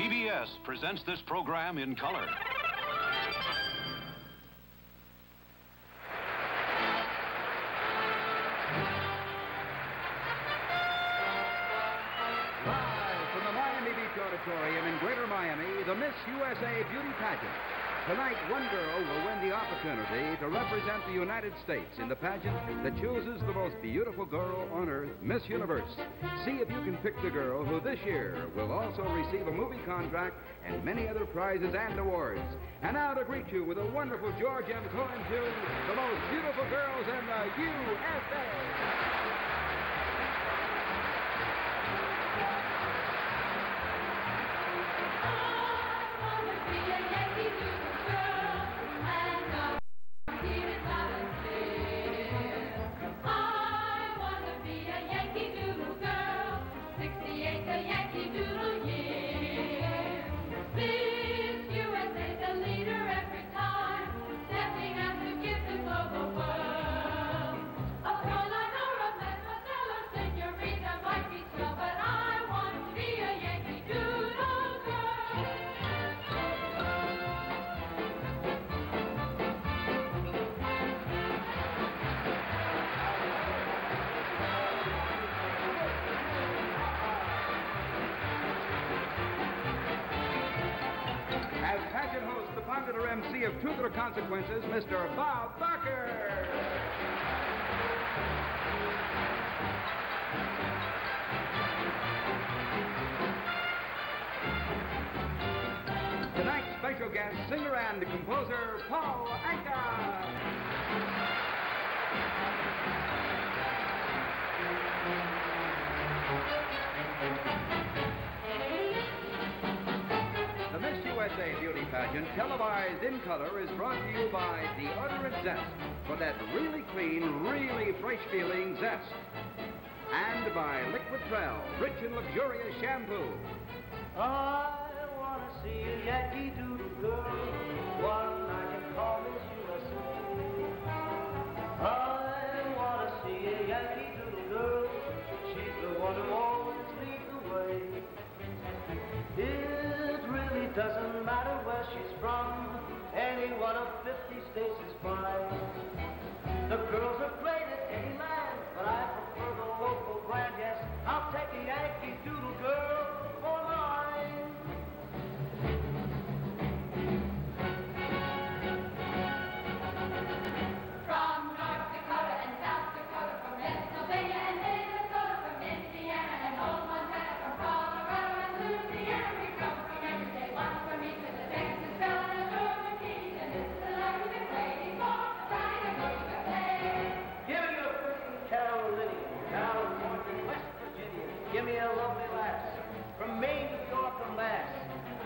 CBS presents this program in color. Live from the Miami Beach Auditorium in Greater Miami, the Miss USA Beauty Pageant. Tonight, one girl will win the opportunity to represent the United States in the pageant that chooses the most beautiful girl on earth, Miss Universe. See if you can pick the girl who this year will also receive a movie contract and many other prizes and awards. And now to greet you with a wonderful George M. Cohan tune, the most beautiful girls in the USA. As pageant host, the popular MC of Truth or Consequences, Mr. Bob Barker. Tonight's special guest, singer and composer, Paul Anka. The Miss USA Beauty Pageant, televised in color, is brought to you by Deodorant Zest, for that really clean, really fresh-feeling zest. And by Liquid Trell, rich and luxurious shampoo. I want to see a Yankee Doodle girl, one I can call Miss USA. I want to see a Yankee Doodle girl, she's the one who always leads the way. It really doesn't matter where she's from, any one of 50 states is fine. The girls are great at any land, but I prefer the local brand, yes, I'll take a Yankee Doodle girl for mine. From North Dakota and South Dakota, from Pennsylvania and Minnesota, from Indiana and old Montana, from Colorado and Louisiana, we come from every state, one from each of the Texas Belle and the Georgia Keys, and this is the life we've been waiting for, trying to go to play. Give me a pretty Carolina, California, West Virginia. Give me a lovely lass from Maine to York or Mass.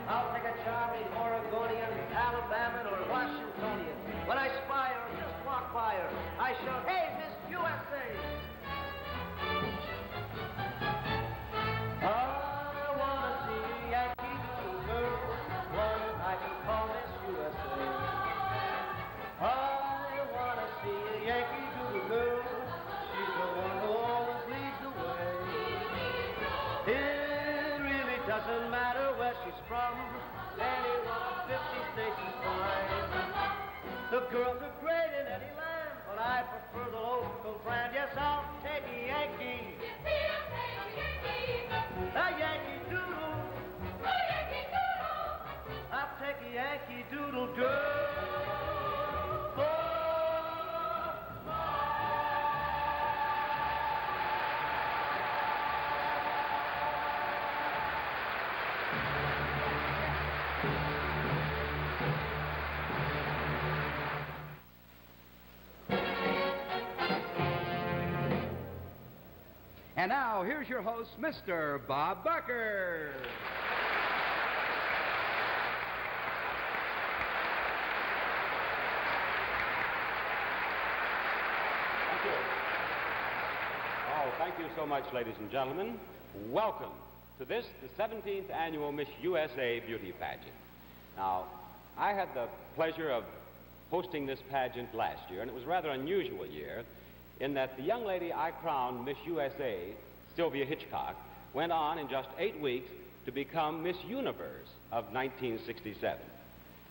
I'll take a charming Oregonian, Alabaman, or Washingtonian. When I spy her, just walk by her, I shout, "Hey, Miss USA!" I want to see a Yankee Doodle girl, one I can call Miss USA. I want to see a Yankee Doodle girl, she's the one who always leads the way. It really doesn't matter where she's from, any one of 50 states is fine. The girls are great in any land, but I prefer the local brand. Yes, I'll take a Yankee. A Yankee Doodle. A Yankee Doodle. I'll take a Yankee Doodle girl for And now, here's your host, Mr. Bob Barker. Thank you. Oh, thank you so much, ladies and gentlemen. Welcome to this, the 17th annual Miss USA Beauty Pageant. Now, I had the pleasure of hosting this pageant last year, and it was a rather unusual year in that the young lady I crowned Miss USA, Sylvia Hitchcock, went on in just 8 weeks to become Miss Universe of 1967,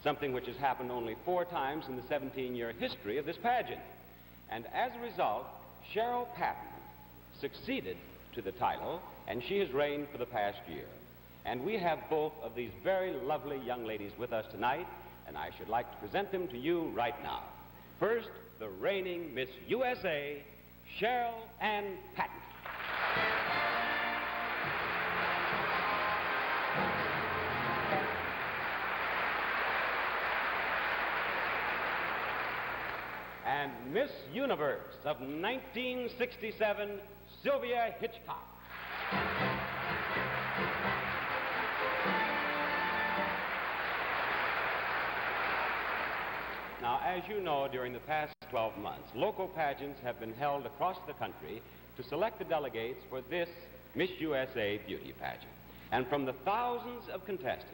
something which has happened only 4 times in the 17-year history of this pageant. And as a result, Cheryl Patton succeeded to the title, and she has reigned for the past year. And we have both of these very lovely young ladies with us tonight, and I should like to present them to you right now. First, the reigning Miss USA, Cheryl Ann Patton. And Miss Universe of 1967, Sylvia Hitchcock. Now, as you know, during the past 12 months, local pageants have been held across the country to select the delegates for this Miss USA beauty pageant. And from the thousands of contestants,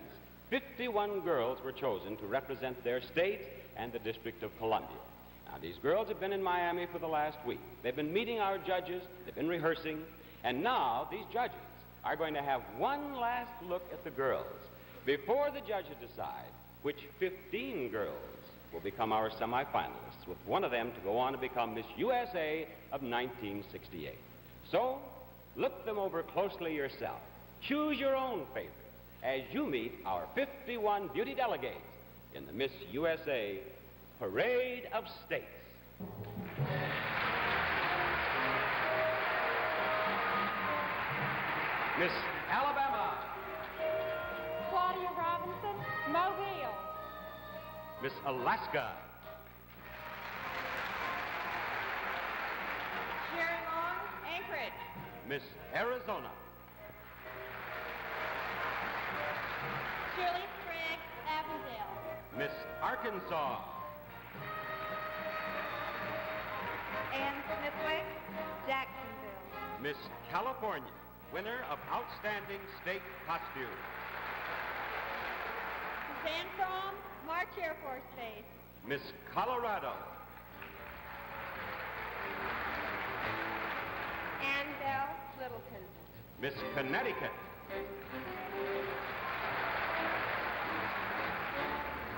51 girls were chosen to represent their state and the District of Columbia. Now, these girls have been in Miami for the last week. They've been meeting our judges, they've been rehearsing, and now these judges are going to have one last look at the girls before the judges decide which 15 girls will become our semifinalists, with one of them to go on to become Miss USA of 1968. So, look them over closely yourself. Choose your own favorite as you meet our 51 beauty delegates in the Miss USA Parade of States. Miss Alabama. Claudia Robinson, Mobile. Miss Alaska. Sherry Long, Anchorage. Miss Arizona. Shirley Sprague, Avondale. Miss Arkansas. Ann Smithwick, Jacksonville. Miss California, winner of Outstanding State Costume. Suzanne Fromm, March Air Force Base. Miss Colorado. Ann Bell, Littleton. Miss Connecticut.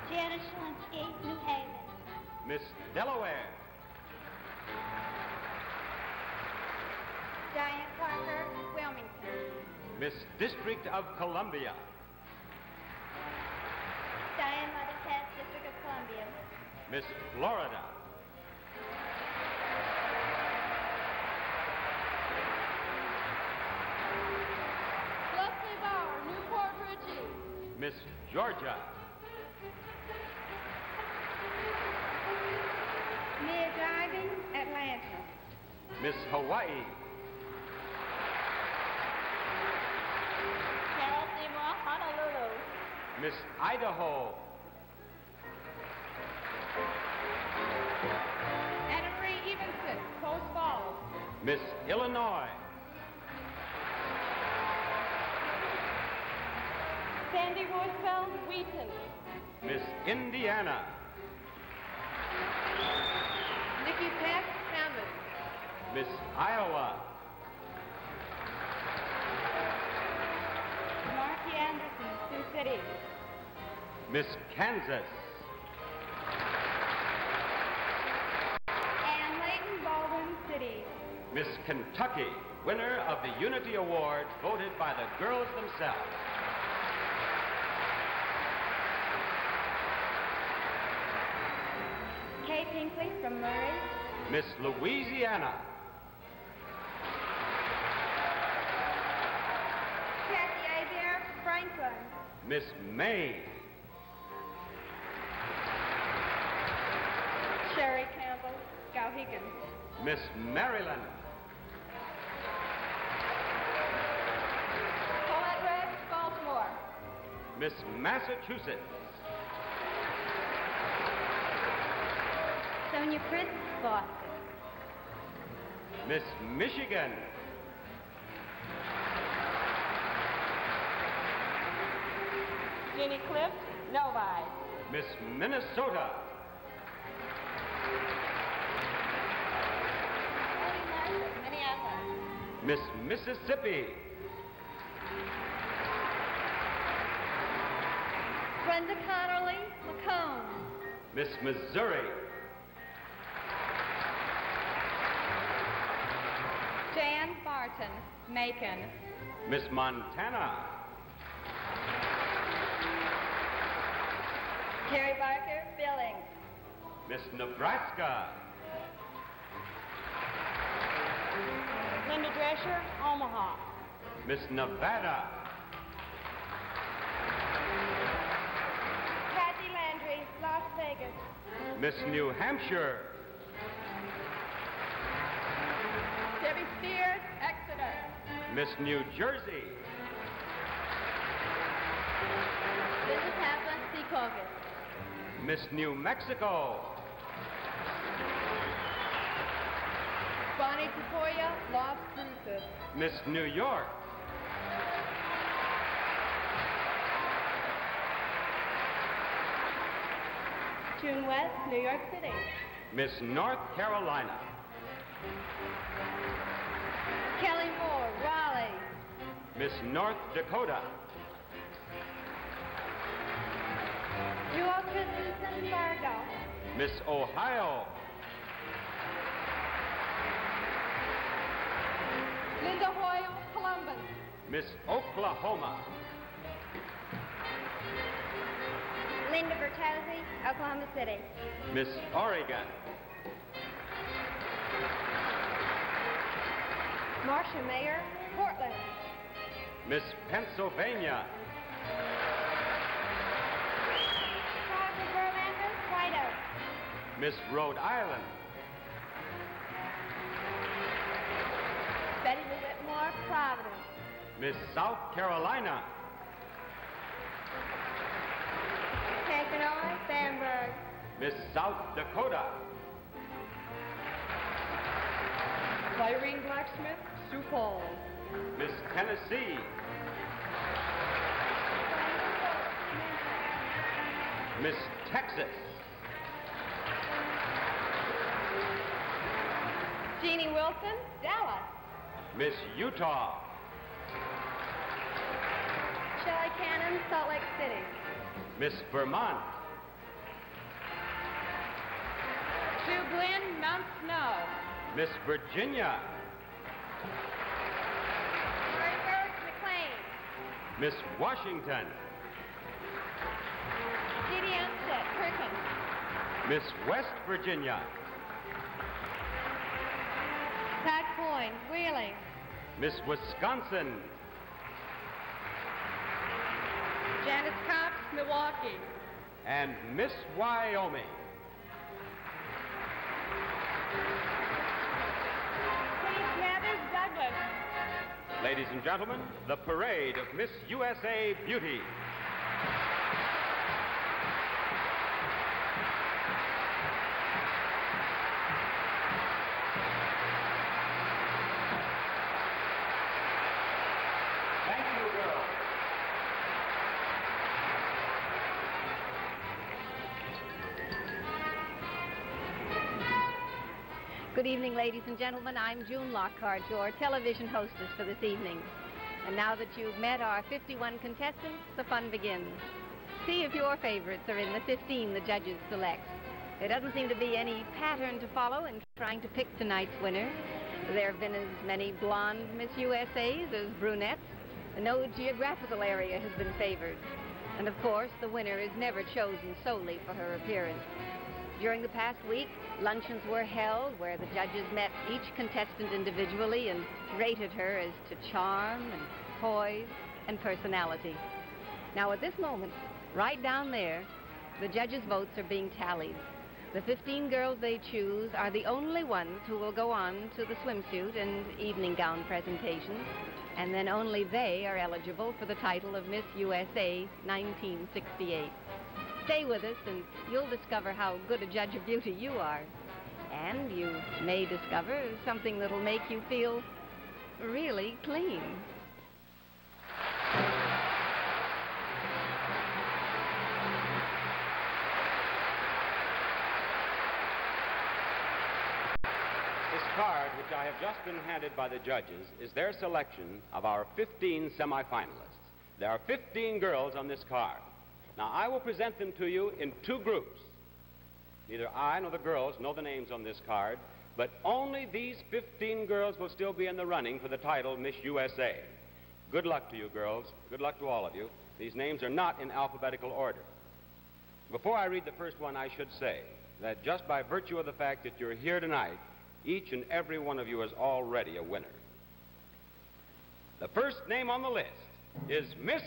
Janice Schlinsky, New Haven. Miss Delaware. Diane Parker, Wilmington. Miss District of Columbia. Diane Motherhead, District of Columbia. Miss Florida. Leslie Bauer, Newport Richie. Miss Georgia. Mia Driving, Atlanta. Miss Hawaii. Carol Seymour, Honolulu. Miss Idaho. Anna Marie Evenson, Post Falls. Miss Illinois. Sandy Woodfeld, Wheaton. Miss Indiana. Nikki Peck, Hammond. Miss Iowa. Marky Anderson, Sioux City. Miss Kansas. Ann Layton, Baldwin City. Miss Kentucky, winner of the Unity Award voted by the girls themselves. Kay Pinkley from Murray. Miss Louisiana. Kathy Adair, Franklin. Miss Maine. Sherry Campbell, Skowhegan. Miss Maryland. Paulette Red, Baltimore. Miss Massachusetts. Sonia Prince, Boston. Miss Michigan. Jeannie Clift, Novi. Miss Minnesota. Minneapolis. Miss Mississippi. Brenda Connerly, Macomb. Miss Missouri. Jan Barton, Macon. Miss Montana. Carrie Barker, Billings. Miss Nebraska. Linda Drescher, Omaha. Miss Nevada. Kathy Landry, Las Vegas. Miss New Hampshire. Debbie Spears, Exeter. Miss New Jersey. Linda Kaplan, Secaucus. Miss New Mexico. Bonnie Tapoya, Las Cruces. Miss New York. June West, New York City. Miss North Carolina. Kelly Moore, Raleigh. Miss North Dakota. Jewel Christensen, Fargo. Miss Ohio. Linda Hoyle, Columbus. Miss Oklahoma. Linda Bertozzi, Oklahoma City. Miss Oregon. Marcia Mayer, Portland. Miss Pennsylvania. Barbara Verlander, White Oak. Miss Rhode Island. Betty Lou Whitmore, Providence. Miss South Carolina. Kankanawa, Bamberg. Miss South Dakota. Irene Blacksmith, Sioux Falls. Miss Tennessee. Miss Texas. Jeannie Wilson, Dallas. Miss Utah. Shelley Cannon, Salt Lake City. Miss Vermont. Sue Glenn, Mount Snow. Miss Virginia. Rayburg, McLean. Miss Washington. Didi Unset, Perkins. Miss West Virginia. Pat Coyne, Wheeling. Miss Wisconsin. Janice Cox, Milwaukee. And Miss Wyoming. Denise Mathers, Douglas. Ladies and gentlemen, the parade of Miss USA Beauty. Thank you, girls. Good evening, ladies and gentlemen. I'm June Lockhart, your television hostess for this evening. And now that you've met our 51 contestants, the fun begins. See if your favorites are in the 15 the judges select. There doesn't seem to be any pattern to follow in trying to pick tonight's winner. There have been as many blonde Miss USAs as brunettes. No geographical area has been favored. And of course, the winner is never chosen solely for her appearance. During the past week, luncheons were held where the judges met each contestant individually and rated her as to charm and poise and personality. Now at this moment, right down there, the judges' votes are being tallied. The 15 girls they choose are the only ones who will go on to the swimsuit and evening gown presentations, and then only they are eligible for the title of Miss USA 1968. Stay with us and you'll discover how good a judge of beauty you are. And you may discover something that'll make you feel really clean. This card, which I have just been handed by the judges, is their selection of our 15 semifinalists. There are 15 girls on this card. Now, I will present them to you in two groups. Neither I nor the girls know the names on this card, but only these 15 girls will still be in the running for the title Miss USA. Good luck to you, girls. Good luck to all of you. These names are not in alphabetical order. Before I read the first one, I should say that just by virtue of the fact that you're here tonight, each and every one of you is already a winner. The first name on the list is Miss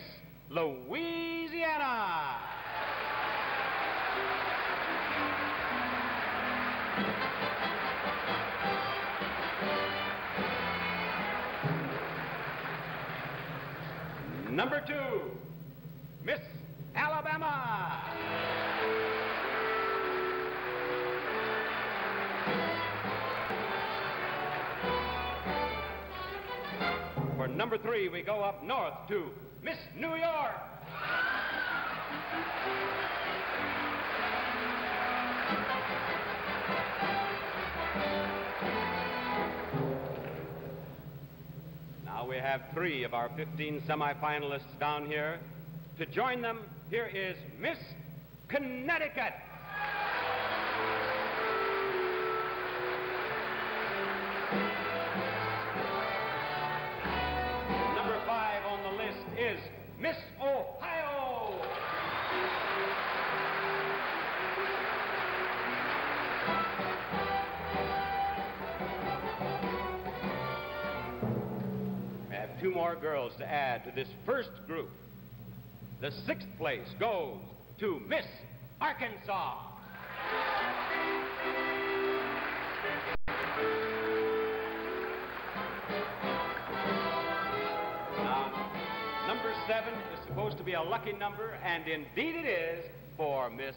Louisiana. Number 2, Miss Alabama. For number 3, we go up north to Miss New York. Now we have 3 of our 15 semifinalists down here. To join them, here is Miss Connecticut. Number 5 on the list is Miss Ohio. We have 2 more girls to add to this first group. The 6th place goes to Miss Arkansas. Now, number 7 is supposed to be a lucky number, and indeed it is for Miss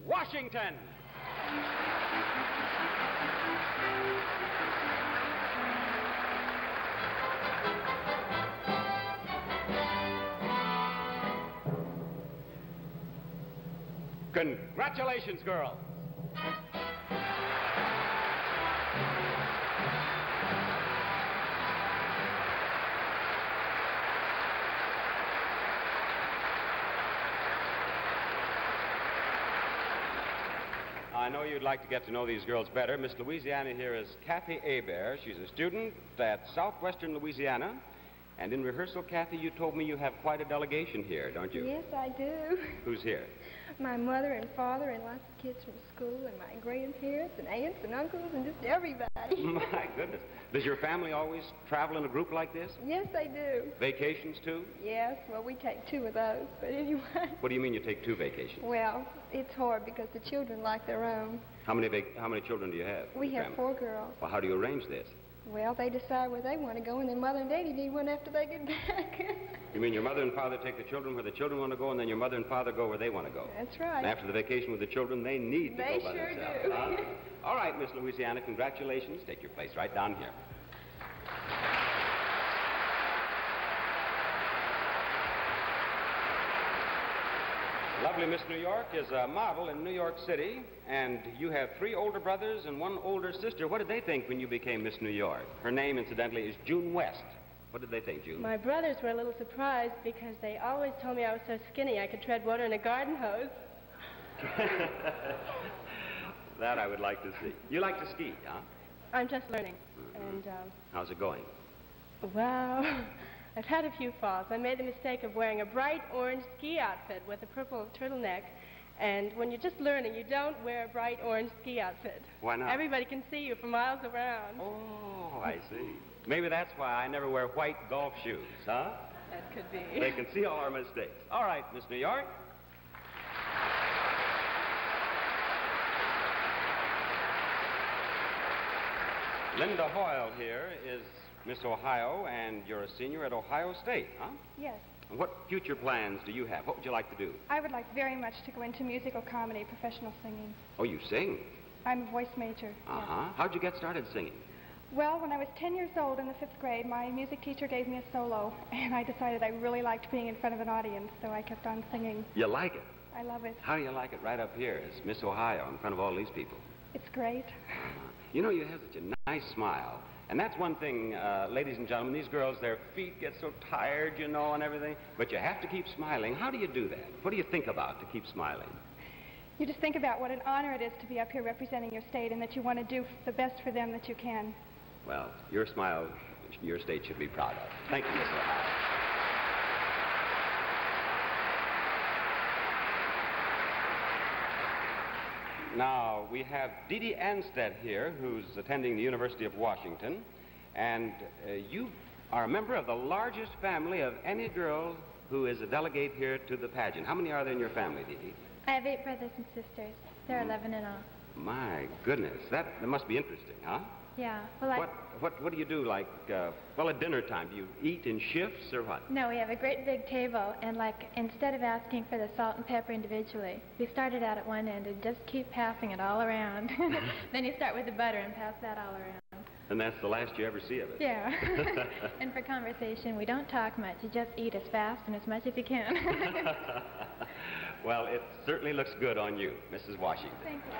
Washington. Congratulations, girls. I know you'd like to get to know these girls better. Miss Louisiana here is Kathy Hebert. She's a student at Southwestern Louisiana. And in rehearsal, Kathy, you told me you have quite a delegation here, don't you? Yes, I do. Who's here? My mother and father and lots of kids from school and my grandparents and aunts and uncles and just everybody. My goodness. Does your family always travel in a group like this? Yes, they do. Vacations, too? Yes, well, we take 2 of those, but anyway. What do you mean you take 2 vacations? Well, it's hard because the children like their own. How many children do you have? We have 4 girls. Well, how do you arrange this? Well, they decide where they want to go, and then Mother and Daddy need one after they get back. You mean your mother and father take the children where the children want to go, and then your mother and father go where they want to go? That's right. And after the vacation with the children, they need to go by They sure themselves. do. Huh? All right, Miss Louisiana, congratulations. Take your place right down here. Lovely Miss New York is a model in New York City, and you have 3 older brothers and 1 older sister. What did they think when you became Miss New York? Her name, incidentally, is June West. What did they think, June? My brothers were a little surprised because they always told me I was so skinny I could tread water in a garden hose. That I would like to see. You like to ski, huh? I'm just learning. And, How's it going? well, I've had a few falls. I made the mistake of wearing a bright orange ski outfit with a purple turtleneck. And when you're just learning, you don't wear a bright orange ski outfit. Why not? Everybody can see you for miles around. Oh, I see. Maybe that's why I never wear white golf shoes, huh? That could be. They can see all our mistakes. All right, Miss New York. Linda Hoyle here is Miss Ohio, and you're a senior at Ohio State, huh? Yes. And what future plans do you have? What would you like to do? I would like very much to go into musical comedy, professional singing. Oh, you sing? I'm a voice major. Uh-huh. Yes. How'd you get started singing? Well, when I was 10 years old in the 5th grade, my music teacher gave me a solo, and I decided I really liked being in front of an audience, so I kept on singing. You like it? I love it. How do you like it right up here as Miss Ohio in front of all these people? It's great. You know, you have such a nice smile, And that's one thing, ladies and gentlemen, these girls, their feet get so tired, you know, and everything, but you have to keep smiling. How do you do that? What do you think about to keep smiling? You just think about what an honor it is to be up here representing your state and that you want to do the best for them that you can. Well, your smile, your state should be proud of. Thank you, Miss O'Hara. Now, we have Dee Dee Anstead here, who's attending the University of Washington, and you are a member of the largest family of any girl who is a delegate here to the pageant. How many are there in your family, Dee Dee? I have 8 brothers and sisters. There are 11 in all. My goodness, that must be interesting, huh? Yeah, well, What do you do, like, well, at dinner time? Do you eat in shifts or what? No, we have a great big table, and, like, instead of asking for the salt and pepper individually, we started out at one end and just keep passing it all around. Then you start with the butter and pass that all around. And that's the last you ever see of it. Yeah. And for conversation, we don't talk much. You just eat as fast and as much as you can. Well, it certainly looks good on you, Mrs. Washington. Thank you.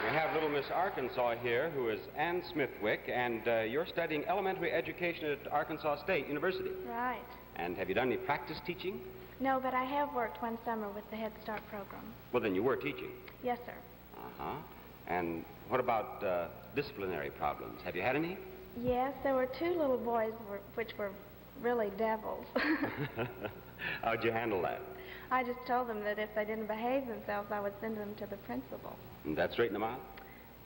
We have little Miss Arkansas here, who is Ann Smithwick, and you're studying elementary education at Arkansas State University. Right. And have you done any practice teaching? No, but I have worked one summer with the Head Start program. Well, then you were teaching. Yes, sir. Uh-huh. And what about disciplinary problems? Have you had any? Yes, there were 2 little boys which were really devils. How'd you handle that? I just told them that if they didn't behave themselves, I would send them to the principal. And that straighten them out?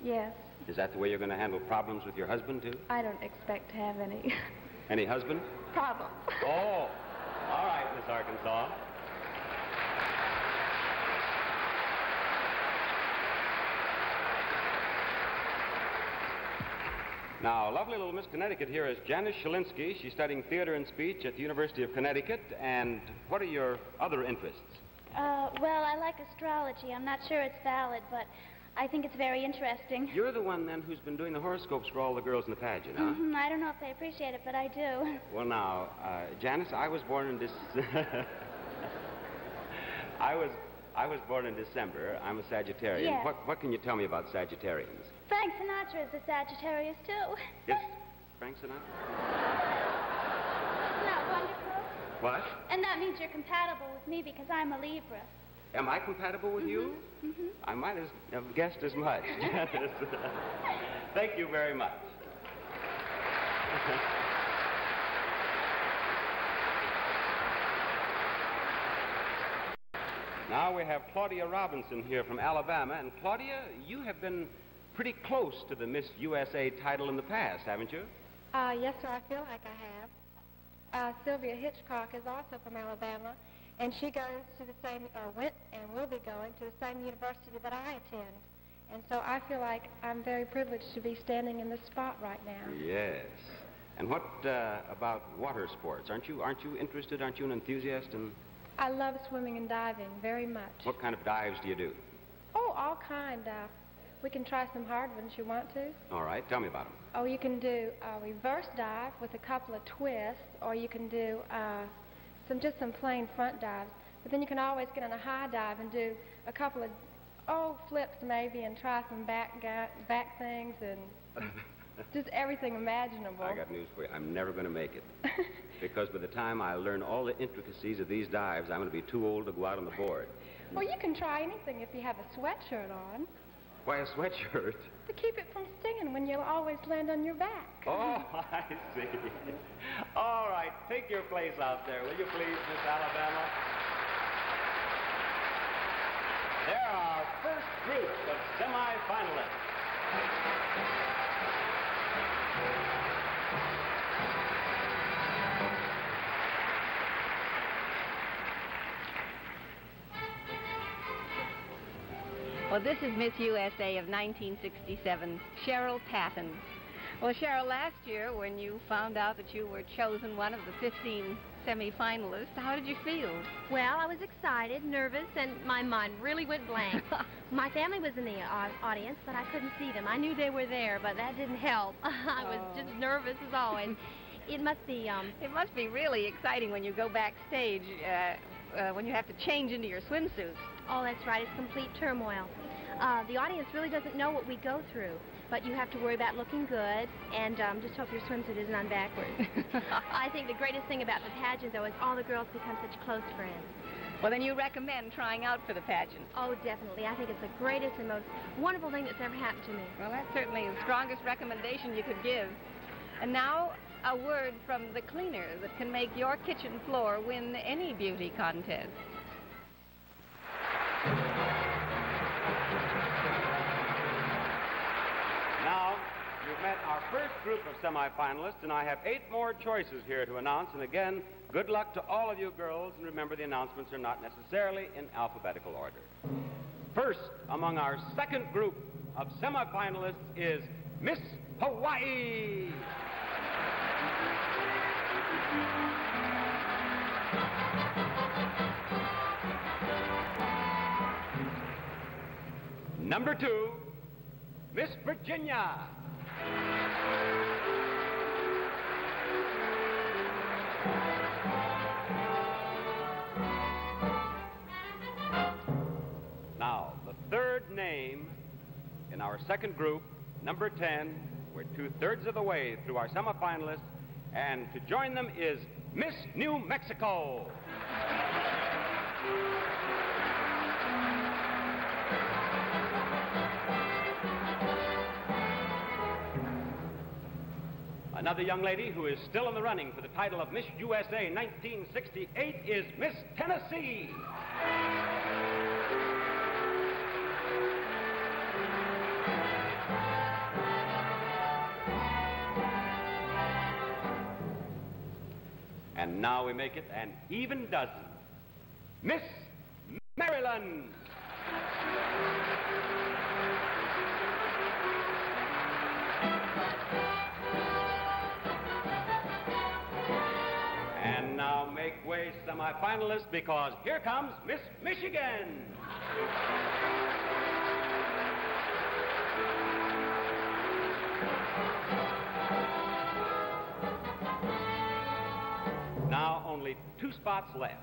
Yes. Is that the way you're going to handle problems with your husband, too? I don't expect to have any Any husband? problems. Oh, all right, Miss Arkansas. Now, lovely little Miss Connecticut here is Janice Shalinsky. She's studying theater and speech at the University of Connecticut. And what are your other interests? Well, I like astrology. I'm not sure it's valid, but I think it's very interesting. You're the one, then, who's been doing the horoscopes for all the girls in the pageant, huh? Mm-hmm. I don't know if they appreciate it, but I do. Well, now, Janice, I was born in I was born in December. I'm a Sagittarian. Yes. What can you tell me about Sagittarians? Frank Sinatra is a Sagittarius, too. Yes, Frank Sinatra? Isn't that wonderful? What? And that means you're compatible with me because I'm a Libra. Am I compatible with you? Mm-hmm. I might have guessed as much. Thank you very much. Now we have Claudia Robinson here from Alabama. And Claudia, you have been pretty close to the Miss USA title in the past, haven't you? Yes, sir, I feel like I have. Sylvia Hitchcock is also from Alabama, and she goes to the same, or went and will be going to the same university that I attend. And so I feel like I'm very privileged to be standing in this spot right now. Yes. And what about water sports? Aren't you interested? Aren't you an enthusiast? And I love swimming and diving very much. what kind of dives do you do? Oh, all kind. We can try some hard ones. You want to? All right, tell me about them. Oh, you can do a reverse dive with a couple of twists, or you can do just some plain front dives. But then you can always get on a high dive and do a couple of flips maybe, and try some back things and just everything imaginable. I got news for you. I'm never going to make it. Because by the time I learn all the intricacies of these dives, I'm going to be too old to go out on the board. Well, you can try anything if you have a sweatshirt on. Why a sweatshirt? To keep it from stinging when you always land on your back. Oh, I see. All right, take your place out there, will you please, Miss Alabama? There are our first group of semi-finalists. Well, this is Miss USA of 1967, Cheryl Patton. Well, Cheryl, last year when you found out that you were chosen one of the 15 semi-finalists, how did you feel? Well, I was excited, nervous, and my mind really went blank. My family was in the audience, but I couldn't see them. I knew they were there, but that didn't help. I was just nervous as always. It must be really exciting when you go backstage. when you have to change into your swimsuits. Oh, that's right. It's complete turmoil. The audience really doesn't know what we go through, but you have to worry about looking good and just hope your swimsuit isn't on backwards. I think the greatest thing about the pageant, though, is all the girls become such close friends. Well, then you recommend trying out for the pageant. Oh, definitely. I think it's the greatest and most wonderful thing that's ever happened to me. Well, that's certainly the strongest recommendation you could give. And now, a word from the cleaner that can make your kitchen floor win any beauty contest. Now, you've met our first group of semifinalists, and I have 8 more choices here to announce. And again, good luck to all of you girls, and remember the announcements are not necessarily in alphabetical order. First, among our second group of semifinalists is Miss Hawaii. Number 2, Miss Virginia. Now, the third name in our second group, number 10, we're 2/3 of the way through our semifinalists, and to join them is Miss New Mexico. Another young lady who is still in the running for the title of Miss USA 1968 is Miss Tennessee. And now we make it an even dozen. Miss Maryland. And now make way, semifinalists, because here comes Miss Michigan. Now only 2 spots left.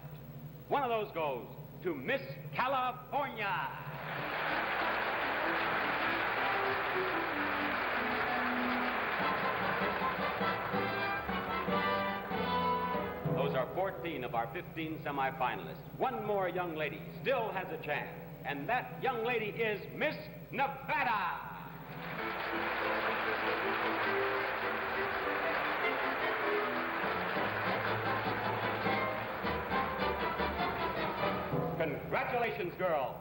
One of those goes to Miss California. Those are 14 of our 15 semifinalists. One more young lady still has a chance, and that young lady is Miss Nevada. Congratulations, girl.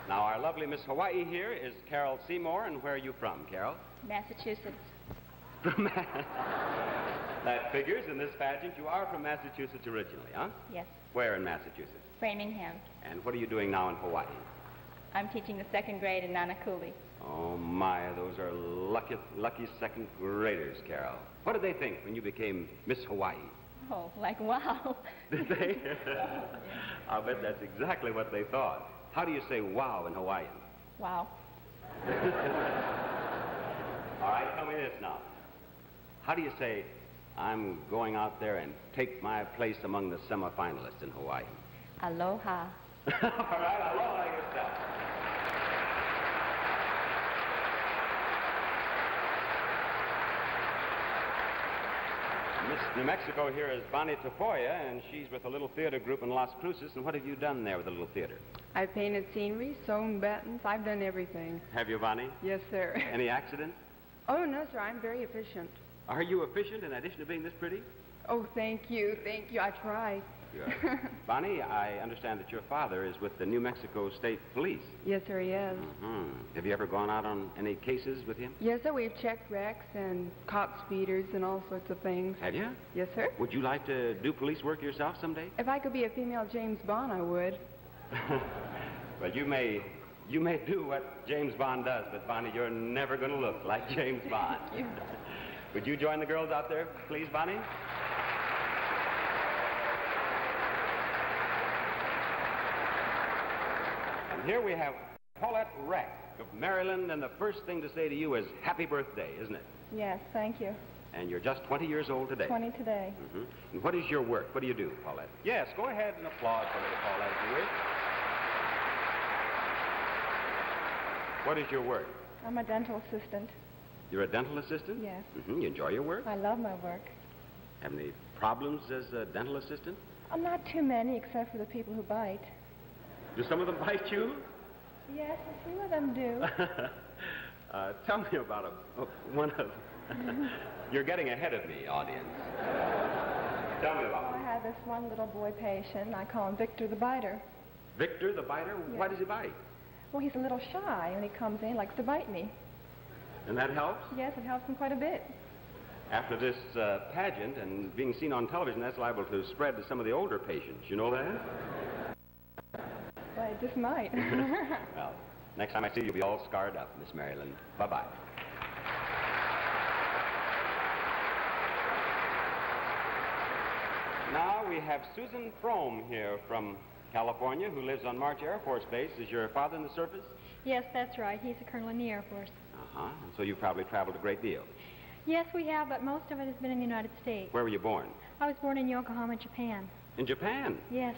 Now, our lovely Miss Hawaii here is Carol Seymour, and where are you from, Carol? Massachusetts. That figures in this pageant. You are from Massachusetts originally, huh? Yes. Where in Massachusetts? Framingham. And what are you doing now in Hawaii? I'm teaching the 2nd grade in Nanakuli. Oh, my, those are lucky 2nd graders, Carol. What did they think when you became Miss Hawaii? Oh, like wow. Did they? I'll bet that's exactly what they thought. How do you say wow in Hawaiian? Wow. All right, tell me this now. How do you say, I'm going out there and take my place among the semifinalists in Hawaii? Aloha. All right, aloha yourself. Miss New Mexico here is Bonnie Tafoya, and she's with a little theater group in Las Cruces. And what have you done there with the little theater? I painted scenery, sewn buttons. I've done everything. Have you, Bonnie? Yes, sir. Any accidents? Oh, no, sir. I'm very efficient. Are you efficient in addition to being this pretty? Oh, thank you. Thank you. I try. Good. Bonnie, I understand that your father is with the New Mexico State Police. Yes, sir, he is. Mm-hmm. Have you ever gone out on any cases with him? Yes, sir. We've checked wrecks and caught speeders and all sorts of things. Have you? Yes, sir. Would you like to do police work yourself someday? If I could be a female James Bond, I would. Well, you may do what James Bond does, but Bonnie, you're never going to look like James Bond. Thank you. Would you join the girls out there, please, Bonnie? And here we have Paulette Reck of Maryland, and the first thing to say to you is happy birthday, isn't it? Yes, thank you. And you're just 20 years old today. 20 today. Mm-hmm. And what is your work? What do you do, Paulette? Yes, go ahead and applaud for little Paulette if you wish. What is your work? I'm a dental assistant. You're a dental assistant? Yes. Mm-hmm. You enjoy your work? I love my work. Have any problems as a dental assistant? Not too many, except for the people who bite. Do some of them bite you? Yes, a few of them do. Tell me about one of You're getting ahead of me, audience. Tell me about I had this one little boy patient. I call him Victor the Biter. Victor the Biter? Yes. Why does he bite? Well, he's a little shy. When he comes in, he likes to bite me. And that helps? Yes, it helps him quite a bit. After this pageant and being seen on television, that's liable to spread to some of the older patients. You know that? Well, it just might. Well, next time I see you, you'll be all scarred up, Miss Maryland. Bye-bye. Now we have Susan Frome here from California, who lives on March Air Force Base. Is your father in the service? Yes, that's right. He's a colonel in the Air Force. Uh-huh. And so you've probably traveled a great deal. Yes, we have, but most of it has been in the United States. Where were you born? I was born in Yokohama, Japan. In Japan? Yes.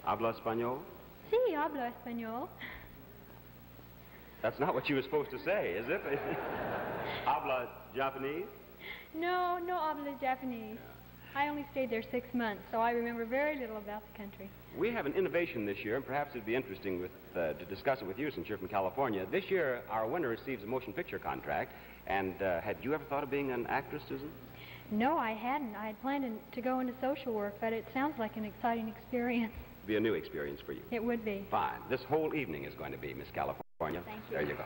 Habla español? Sí, hablo español. That's not what you were supposed to say, is it? Habla Japanese? No, no hablo Japanese. I only stayed there 6 months, so I remember very little about the country. We have an innovation this year, and perhaps it'd be interesting to discuss it with you since you're from California. This year, our winner receives a motion picture contract. And had you ever thought of being an actress, Susan? No, I hadn't. I had planned to go into social work, but it sounds like an exciting experience. It'd be a new experience for you. It would be. Fine. This whole evening is going to be Miss California. Thank you. There you go.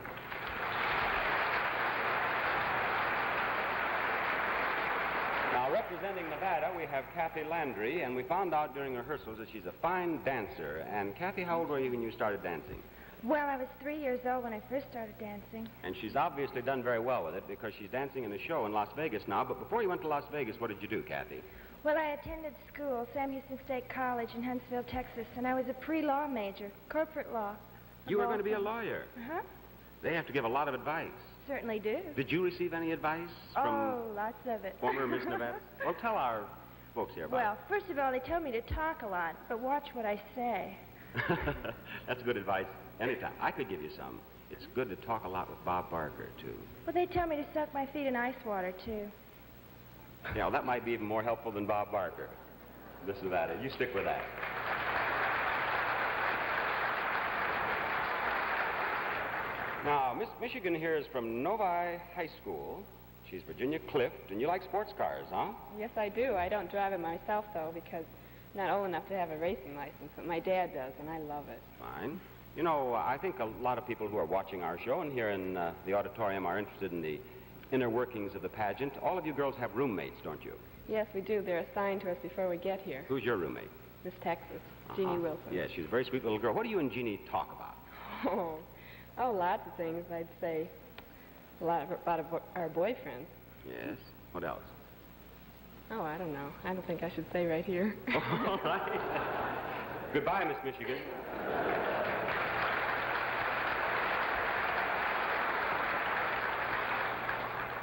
Now, representing Nevada, we have Kathy Landry, and we found out during rehearsals that she's a fine dancer. And Kathy, how old were you when you started dancing? Well, I was 3 years old when I first started dancing. And she's obviously done very well with it because she's dancing in a show in Las Vegas now. But before you went to Las Vegas, what did you do, Kathy? Well, I attended school, Sam Houston State College in Huntsville, Texas, and I was a pre-law major, corporate law. You were going to be a lawyer. Uh-huh. They have to give a lot of advice. Certainly do. Did you receive any advice from Oh, lots of it. former Miss Nevada? Well, tell our folks here about Well, first of all, they told me to talk a lot, but watch what I say. it. That's good advice. Anytime. I could give you some. It's good to talk a lot with Bob Barker, too. Well, they tell me to soak my feet in ice water, too. Yeah, well, that might be even more helpful than Bob Barker. Miss Nevada, you stick with that. Now, Miss Michigan here is from Novi High School. She's Virginia Clift, and you like sports cars, huh? Yes, I do. I don't drive it myself, though, because I'm not old enough to have a racing license, but my dad does, and I love it. Fine. You know, I think a lot of people who are watching our show and here in the auditorium are interested in the inner workings of the pageant. All of you girls have roommates, don't you? Yes, we do. They're assigned to us before we get here. Who's your roommate? Miss Texas, Jeannie Wilson. Yes, she's a very sweet little girl. What do you and Jeannie talk about? Oh, lots of things, I'd say. A lot about our boyfriends. Yes. What else? Oh, I don't know. I don't think I should say right here. All right. Goodbye, Miss Michigan.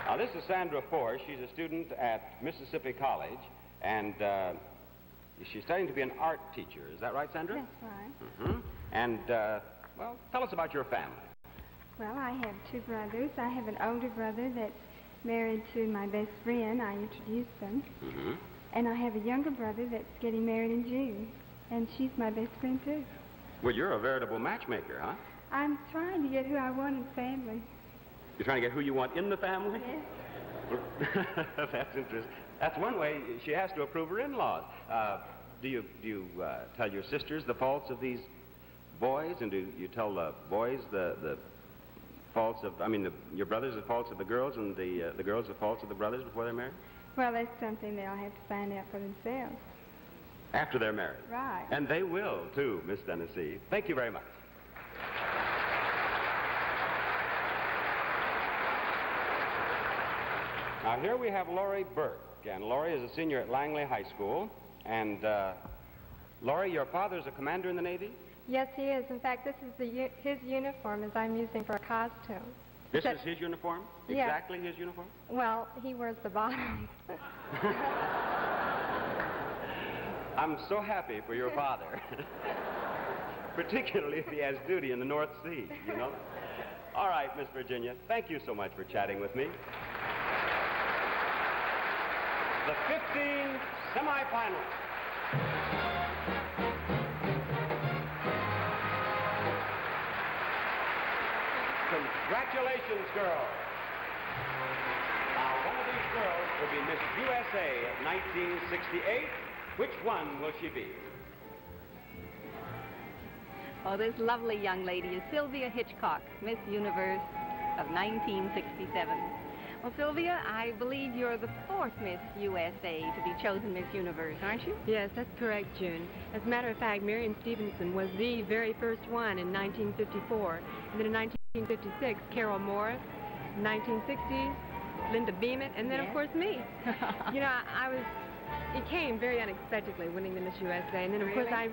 Now, this is Sandra Force. She's a student at Mississippi College, and she's studying to be an art teacher. Is that right, Sandra? That's right. Mm-hmm. And, well, tell us about your family. Well, I have two brothers. I have an older brother that's married to my best friend. I introduced them. Mm-hmm. And I have a younger brother that's getting married in June. And she's my best friend, too. Well, you're a veritable matchmaker, huh? I'm trying to get who I want in the family. You're trying to get who you want in the family? Yes. That's interesting. That's one way. She has to approve her in-laws. Do you tell your sisters the faults of these boys? And do you tell the boys the faults of, your brothers the faults of the girls, and the girls the faults of the brothers before they're married? Well, that's something they'll have to find out for themselves. After they're married? Right. And they will, too, Miss Tennessee. Thank you very much. Now, here we have Laurie Burke, and Laurie is a senior at Langley High School. And, Laurie, your father's a commander in the Navy? Yes, he is. In fact, this is his uniform as I'm using for a costume. This is his uniform? Yes. Exactly his uniform? Well, he wears the bottom. I'm so happy for your father. Particularly if he has duty in the North Sea, you know? All right, Miss Virginia, thank you so much for chatting with me. The 15 semifinalists. Congratulations, girls. Now, one of these girls will be Miss USA of 1968. Which one will she be? Oh, this lovely young lady is Sylvia Hitchcock, Miss Universe of 1967. Well, Sylvia, I believe you're the fourth Miss USA to be chosen Miss Universe, aren't you? Yes, that's correct, June. As a matter of fact, Marion Stevenson was the very first one in 1954. And then in 1956, Carol Morris. 1960s, Linda Beamont, and then, of course, me. You know, it came very unexpectedly, winning the Miss USA, and then of course I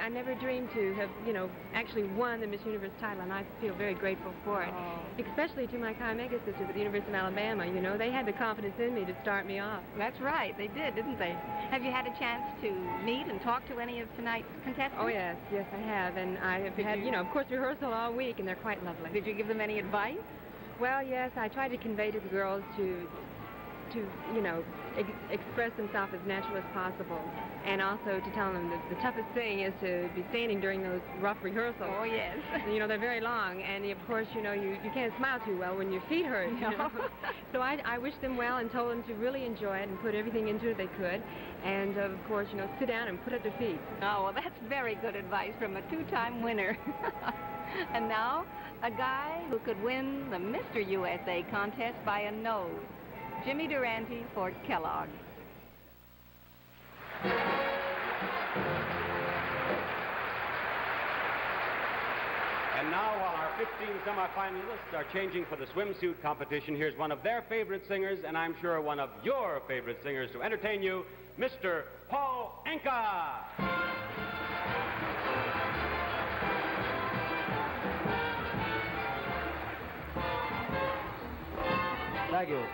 never dreamed to have, you know, actually won the Miss Universe title, and I feel very grateful for it. Especially to my Chi Omega sisters at the University of Alabama. You know, they had the confidence in me to start me off. That's right, they did, didn't they? Have you had a chance to meet and talk to any of tonight's contestants? Oh yes, yes I have, and I have had, you know, of course, rehearsal all week, and they're quite lovely. Did you give them any advice? Well, yes, I tried to convey to the girls to you know, express themselves as natural as possible, and also to tell them that the toughest thing is to be standing during those rough rehearsals. Oh, yes. You know, they're very long, and of course, you know, you can't smile too well when your feet hurt, you know. So I wished them well and told them to really enjoy it and put everything into it they could, and of course, you know, sit down and put up their feet. Oh, well, that's very good advice from a two-time winner. And now, a guy who could win the Mr. USA contest by a nose. Jimmy Durante for Kellogg. And now, while our 15 semifinalists are changing for the swimsuit competition, here's one of their favorite singers, and I'm sure one of your favorite singers to entertain you, Mr. Paul Anka. Thank you.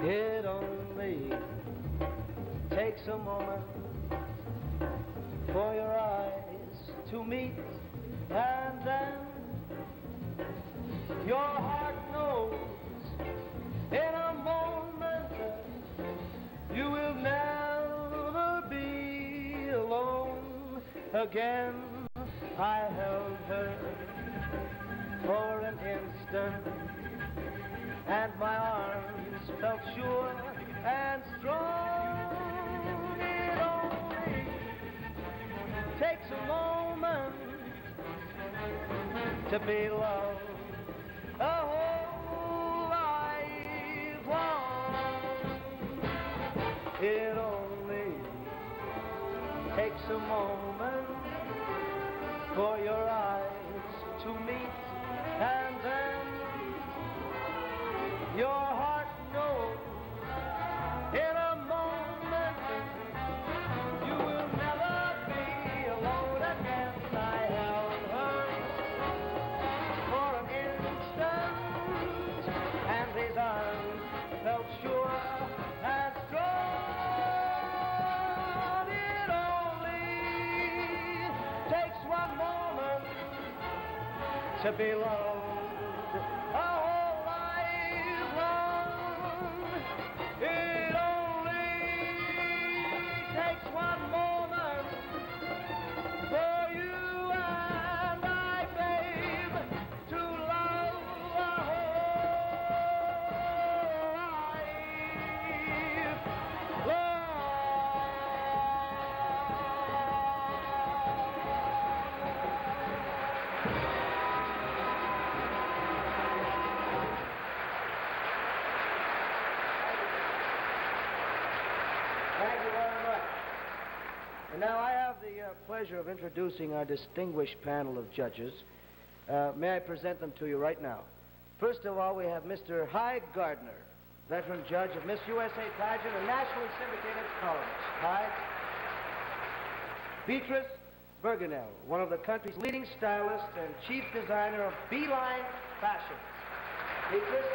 It only takes a moment for your eyes to meet, and then your heart knows in a moment that you will never be alone again. I held her for an instant, and my arms felt sure and strong. It only takes a moment to be loved a whole life long. It only takes a moment for your eyes to meet, and then your heart knows in a moment you will never be alone again. I held her for an instant, and his arms felt sure and strong. It only takes one moment to be loved a whole life long. It only takes one moment for you and I, babe, to love a whole life long. Thank you very much. And now I have the pleasure of introducing our distinguished panel of judges. May I present them to you right now? First of all, we have Mr. Hy Gardner, veteran judge of Miss USA pageant and nationally syndicated columnist. Hy? Beatrice Bergenel, one of the country's leading stylists and chief designer of Beeline Fashion. Beatrice.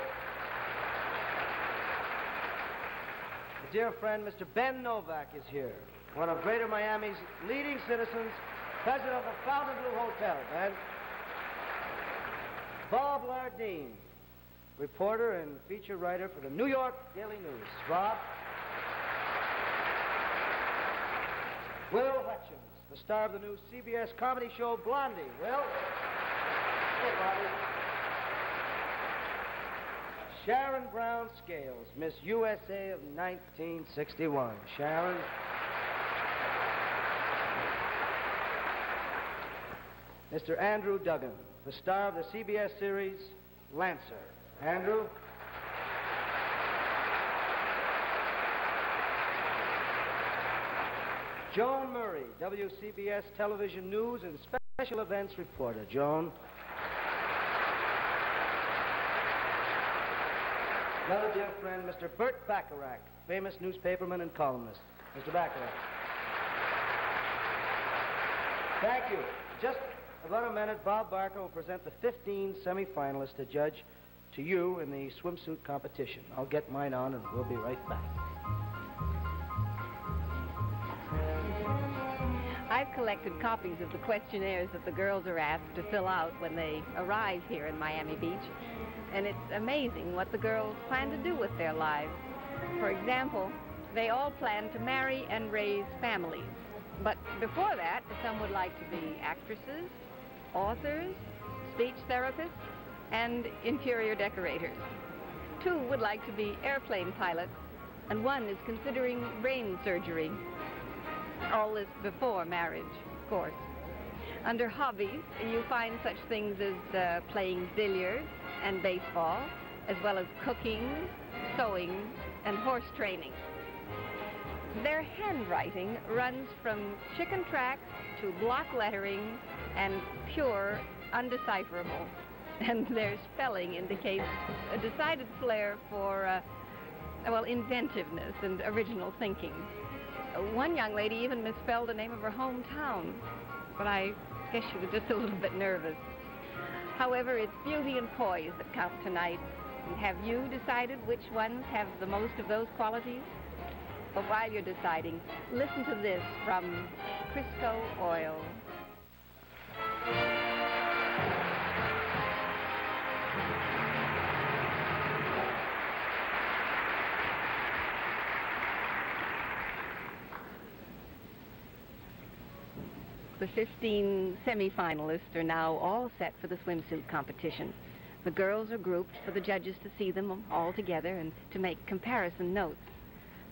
A dear friend, Mr. Ben Novak, is here, one of Greater Miami's leading citizens, president of the Fontainebleau Hotel. Ben. Bob Lardine, reporter and feature writer for the New York Daily News. Bob. Will Hutchins, the star of the new CBS comedy show Blondie. Will? Hey, Blondie. Sharon Brown Scales, Miss USA of 1961. Sharon. Mr. Andrew Duggan, the star of the CBS series Lancer. Andrew. Joan Murray, WCBS television news and special events reporter. Joan. Another dear friend, Mr. Burt Bacharach, famous newspaperman and columnist. Mr. Bacharach. Thank you. Just about a minute, Bob Barker will present the 15 semifinalists to judge to you in the swimsuit competition. I'll get mine on and we'll be right back. I've collected copies of the questionnaires that the girls are asked to fill out when they arrive here in Miami Beach. And it's amazing what the girls plan to do with their lives. For example, they all plan to marry and raise families. But before that, some would like to be actresses, authors, speech therapists, and interior decorators. 2 would like to be airplane pilots, and 1 is considering brain surgery. All this before marriage, of course. Under hobbies, you find such things as playing billiards and baseball, as well as cooking, sewing, and horse training. Their handwriting runs from chicken tracks to block lettering and pure undecipherable. And their spelling indicates a decided flair for, well, inventiveness and original thinking. One young lady even misspelled the name of her hometown, but I guess she was just a little bit nervous. However, it's beauty and poise that count tonight. And have you decided which ones have the most of those qualities? But while you're deciding, listen to this from Crisco Oil. The 15 semifinalists are now all set for the swimsuit competition. The girls are grouped for the judges to see them all together and to make comparison notes.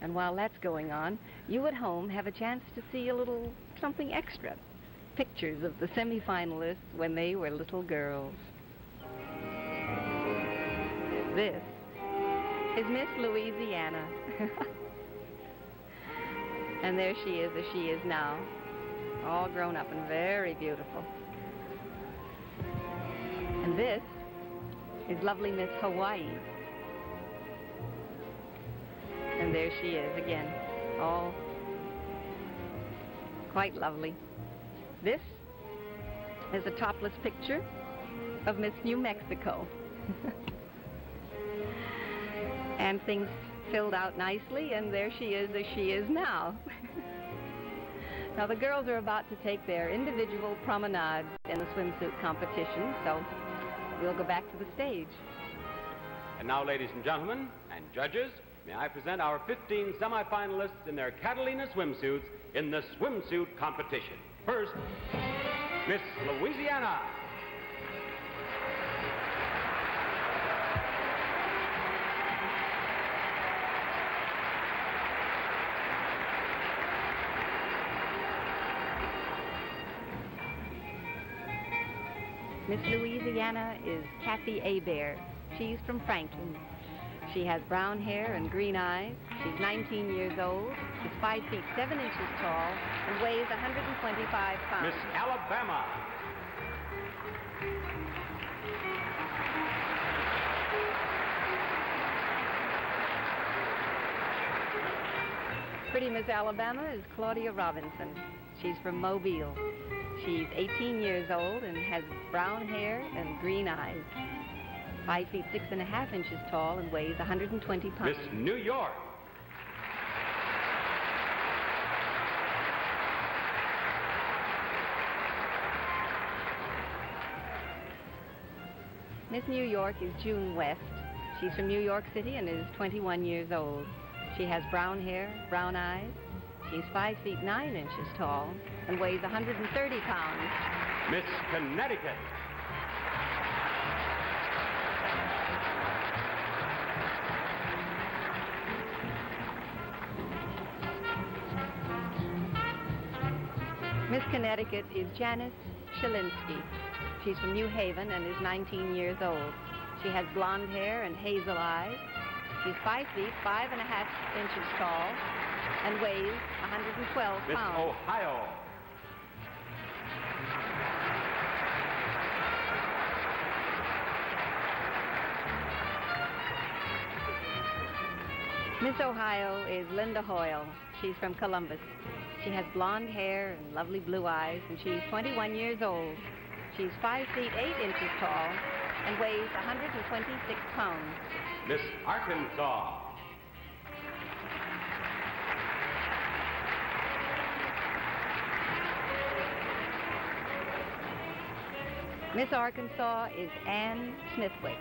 And while that's going on, you at home have a chance to see a little something extra. Pictures of the semifinalists when they were little girls. This is Miss Louisiana. And there she is as she is now, all grown up and very beautiful. And this is lovely Miss Hawaii. And there she is again, all quite lovely. This is a topless picture of Miss New Mexico. And things filled out nicely, and there she is as she is now. Now, the girls are about to take their individual promenades in the swimsuit competition, so we'll go back to the stage. And now, ladies and gentlemen, and judges, may I present our 15 semifinalists in their Catalina swimsuits in the swimsuit competition. First, Miss Louisiana. Miss Louisiana is Kathy Hebert. She's from Franklin. She has brown hair and green eyes. She's 19 years old, is 5 feet 7 inches tall, and weighs 125 pounds. Miss Alabama. Pretty Miss Alabama is Claudia Robinson. She's from Mobile. She's 18 years old and has brown hair and green eyes. 5 feet 6.5 inches tall and weighs 120 pounds. Miss New York. Miss New York is June West. She's from New York City and is 21 years old. She has brown hair, brown eyes. She's 5 feet 9 inches tall and weighs 130 pounds. Miss Connecticut. Miss Connecticut is Janice Shalinsky. She's from New Haven and is 19 years old. She has blonde hair and hazel eyes. She's 5 feet 5.5 inches tall and weighs 112 Miss pounds. Ohio. Miss Ohio is Linda Hoyle. She's from Columbus. She has blonde hair and lovely blue eyes, and she's 21 years old. She's 5 feet 8 inches tall and weighs 126 pounds. Miss Arkansas. Miss Arkansas is Ann Smithwick.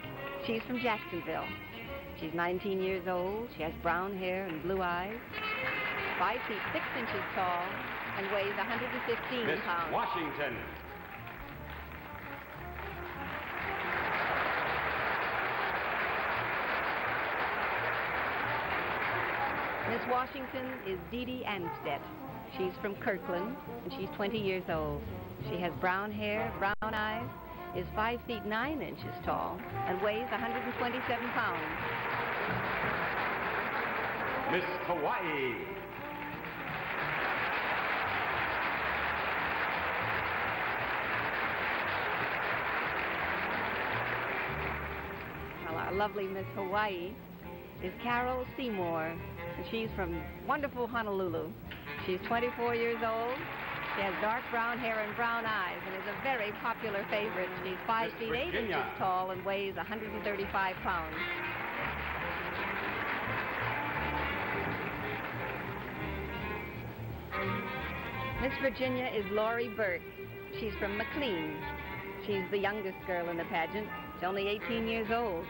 She's from Jacksonville. She's 19 years old. She has brown hair and blue eyes. 5 feet 6 inches tall and weighs 115 Miss pounds. Washington. Miss Washington is Dee Dee Anstedt. She's from Kirkland, and she's 20 years old. She has brown hair, brown eyes, is 5 feet 9 inches tall, and weighs 127 pounds. Miss Hawaii. Well, our lovely Miss Hawaii is Carol Seymour, and she's from wonderful Honolulu. She's 24 years old. She has dark brown hair and brown eyes and is a very popular favorite. She's 5 Miss feet 8 inches Virginia. tall and weighs 135 pounds. Miss Virginia is Laurie Burke. She's from McLean. She's the youngest girl in the pageant. She's only 18 years old.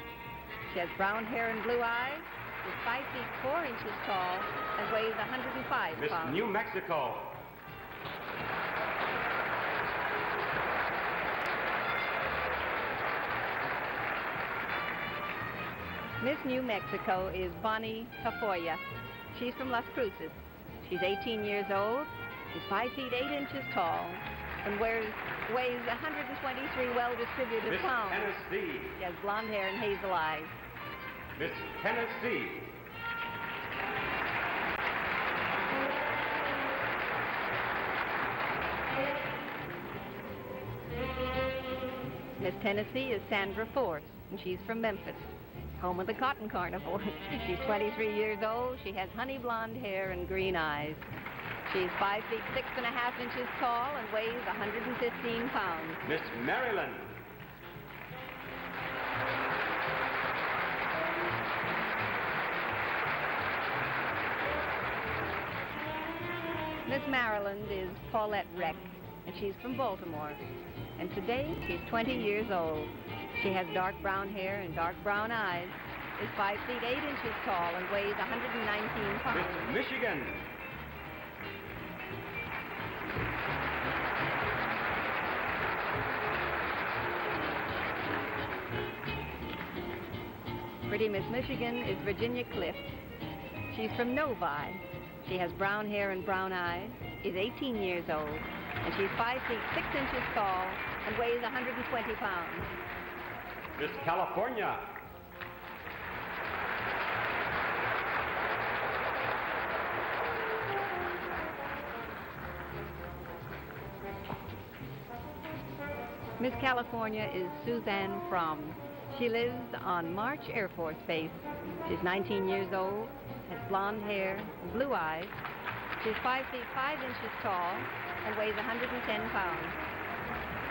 She has brown hair and blue eyes, is 5 feet 4 inches tall, and weighs 105 Miss pounds. New Mexico. Miss New Mexico is Bonnie Tafoya. She's from Las Cruces. She's 18 years old, is 5 feet 8 inches tall, and weighs 123 well-distributed Miss pounds. Tennessee. She has blonde hair and hazel eyes. Miss Tennessee. Miss Tennessee is Sandra Force, and she's from Memphis, home of the Cotton Carnival. She's 23 years old. She has honey blonde hair and green eyes. She's 5 feet 6.5 inches tall and weighs 115 pounds. Miss Maryland. Miss Maryland is Paulette Reck, and she's from Baltimore. And today, she's 20 years old. She has dark brown hair and dark brown eyes, is 5 feet 8 inches tall, and weighs 119 pounds. Miss Michigan. Pretty Miss Michigan is Virginia Clift. She's from Novi. She has brown hair and brown eyes, is 18 years old, and she's 5 feet 6 inches tall and weighs 120 pounds. Miss California. Miss California is Suzanne Fromm. She lives on March Air Force Base. She's 19 years old, has blonde hair, blue eyes. She's 5 feet 5 inches tall and weighs 110 pounds.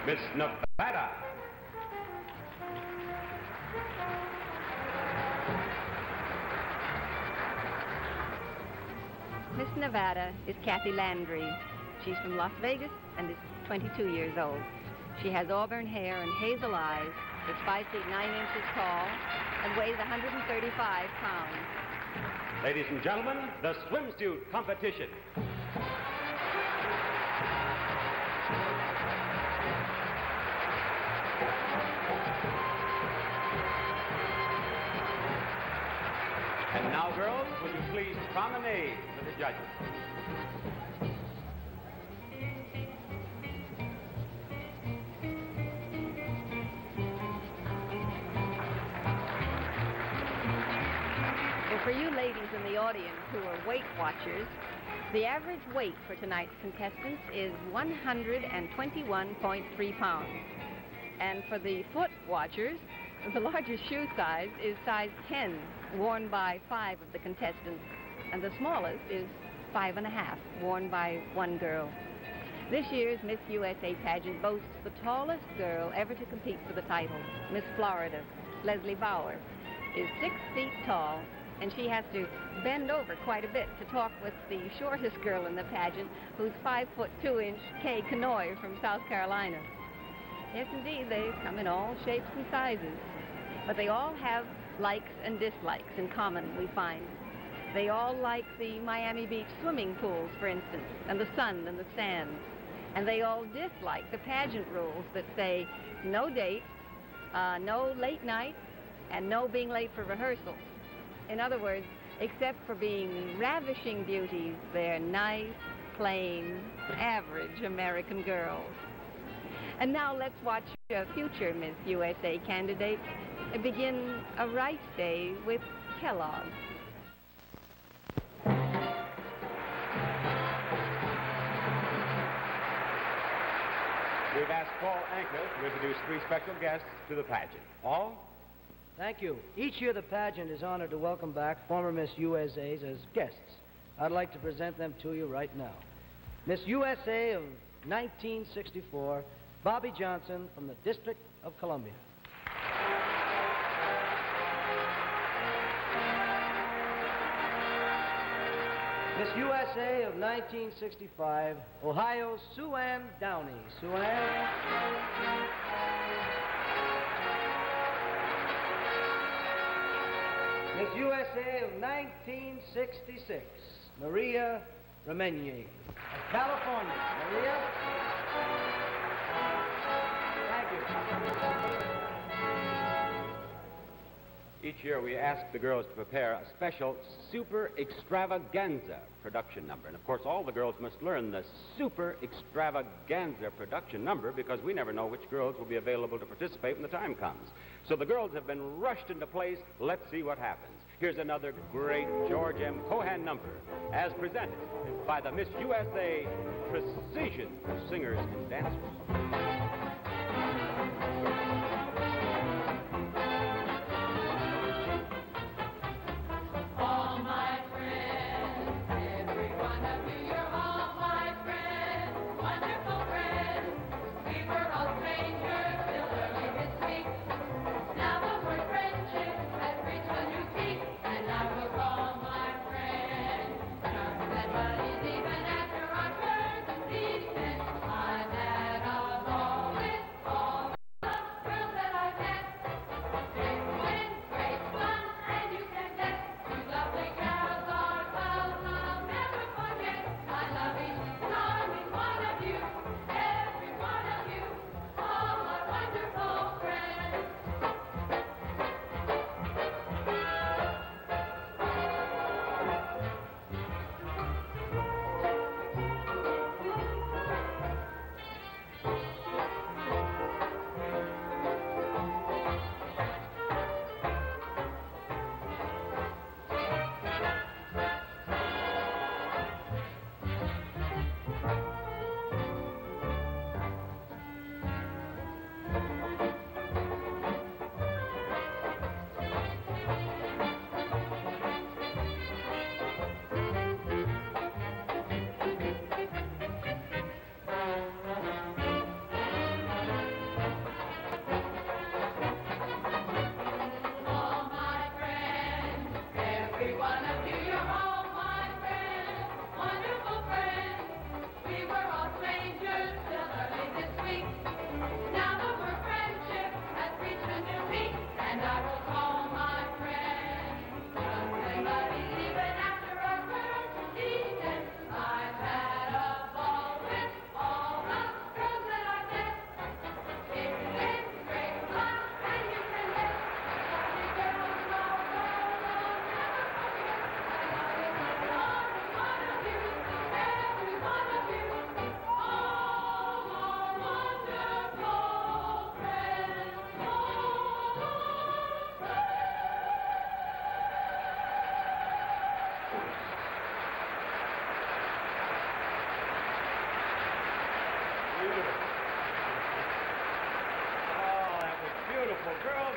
Miss Nevada. Miss Nevada is Kathy Landry. She's from Las Vegas and is 22 years old. She has auburn hair and hazel eyes, is 5 feet 9 inches tall, and weighs 135 pounds. Ladies and gentlemen, the swimsuit competition. And now, girls, will you please promenade with the judges? For you ladies in the audience who are Weight Watchers, the average weight for tonight's contestants is 121.3 pounds. And for the Foot Watchers, the largest shoe size is size 10, worn by 5 of the contestants. And the smallest is 5.5, worn by 1 girl. This year's Miss USA pageant boasts the tallest girl ever to compete for the title. Miss Florida, Leslie Bauer, is 6 feet tall, and she has to bend over quite a bit to talk with the shortest girl in the pageant, who's 5 foot 2 inch Kay Kanoy from South Carolina. Yes, indeed, they come in all shapes and sizes, but they all have likes and dislikes in common, we find. They all like the Miami Beach swimming pools, for instance, and the sun and the sand. And they all dislike the pageant rules that say no dates, no late night, and no being late for rehearsals. In other words, except for being ravishing beauties, they're nice, plain, average American girls. And now let's watch a future Miss USA candidate begin a rice day with Kellogg. We've asked Paul Anka to introduce 3 special guests to the pageant. Paul? Thank you. Each year the pageant is honored to welcome back former Miss USAs as guests. I'd like to present them to you right now. Miss USA of 1964, Bobby Johnson from the District of Columbia. Miss USA of 1965, Ohio, Sue Ann Downey. Sue Ann. Miss USA of 1966, Maria Remenier of California. Maria. Thank you. Each year we ask the girls to prepare a special super extravaganza production number. And of course all the girls must learn the super extravaganza production number because we never know which girls will be available to participate when the time comes. So the girls have been rushed into place. Let's see what happens. Here's another great George M. Cohan number as presented by the Miss USA Precision Singers and Dancers. Even after our turn, these men, I've had a ball.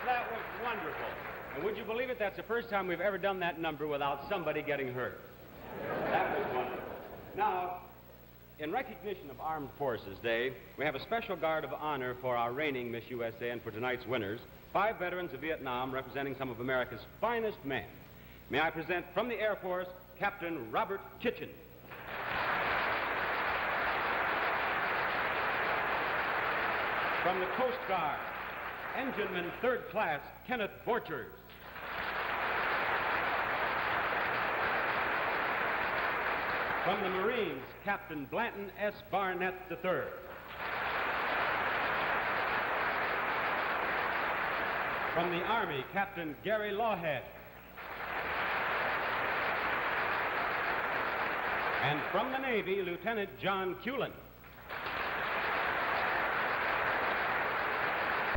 that was wonderful. And would you believe it? That's the first time we've ever done that number without somebody getting hurt. That was wonderful. Now, in recognition of Armed Forces Day, we have a special guard of honor for our reigning Miss USA and for tonight's winners, 5 veterans of Vietnam representing some of America's finest men. May I present from the Air Force, Captain Robert Kitchen. From the Coast Guard, Engineman 3rd Class Kenneth Borchers. From the Marines, Captain Blanton S. Barnett III. From the Army, Captain Gary Lawhead. And from the Navy, Lieutenant John Cullen.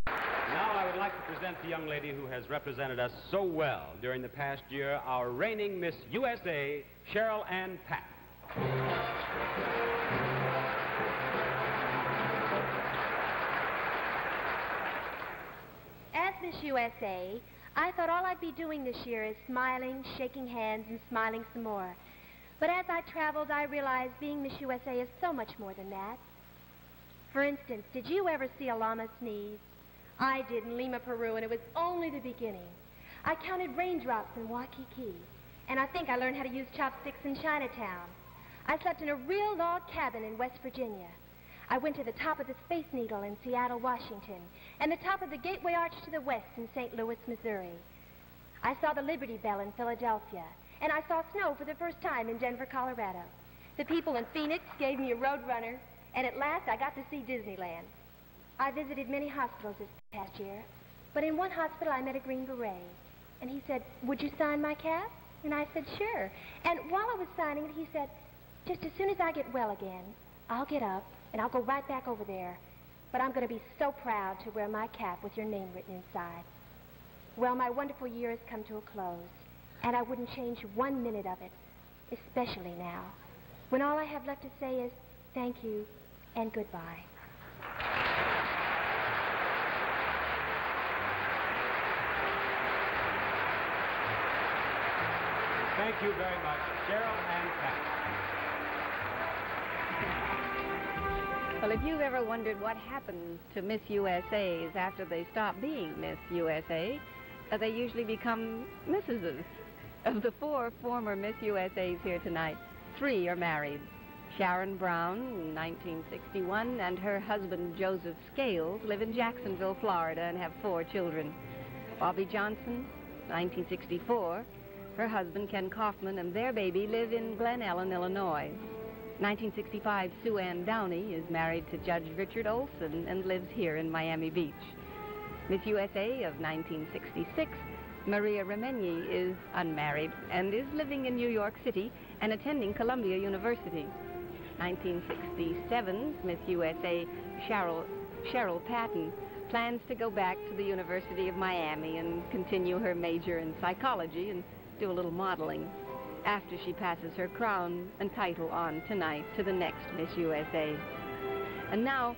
Now I would like to present the young lady who has represented us so well during the past year, our reigning Miss USA, Cheryl Ann Pack. As Miss USA, I thought all I'd be doing this year is smiling, shaking hands, and smiling some more. But as I traveled, I realized being Miss USA is so much more than that. For instance, did you ever see a llama sneeze? I did in Lima, Peru, and it was only the beginning. I counted raindrops in Waikiki, and I think I learned how to use chopsticks in Chinatown. I slept in a real log cabin in West Virginia. I went to the top of the Space Needle in Seattle, Washington, and the top of the Gateway Arch to the west in St. Louis, Missouri. I saw the Liberty Bell in Philadelphia, and I saw snow for the first time in Denver, Colorado. The people in Phoenix gave me a roadrunner, and at last I got to see Disneyland. I visited many hospitals this past year, but in one hospital I met a Green Beret, and he said, "Would you sign my cap?" And I said, "Sure." And while I was signing it, he said, "Just as soon as I get well again, I'll get up and I'll go right back over there. But I'm going to be so proud to wear my cap with your name written inside." Well, my wonderful year has come to a close, and I wouldn't change 1 minute of it, especially now, when all I have left to say is thank you and goodbye. Thank you very much, Cheryl Ann Pack. Well, if you've ever wondered what happened to Miss USAs after they stop being Miss USA, they usually become Mrs.'s. Of the 4 former Miss USAs here tonight, 3 are married. Sharon Brown, 1961, and her husband, Joseph Scales, live in Jacksonville, Florida, and have 4 children. Bobby Johnson, 1964, her husband, Ken Kaufman, and their baby live in Glen Ellen, Illinois. 1965, Sue Ann Downey is married to Judge Richard Olson and lives here in Miami Beach. Miss USA of 1966, Maria Remigny, is unmarried and is living in New York City and attending Columbia University. 1967's Miss USA, Cheryl Patton, plans to go back to the University of Miami and continue her major in psychology and do a little modeling after she passes her crown and title on tonight to the next Miss USA. And now,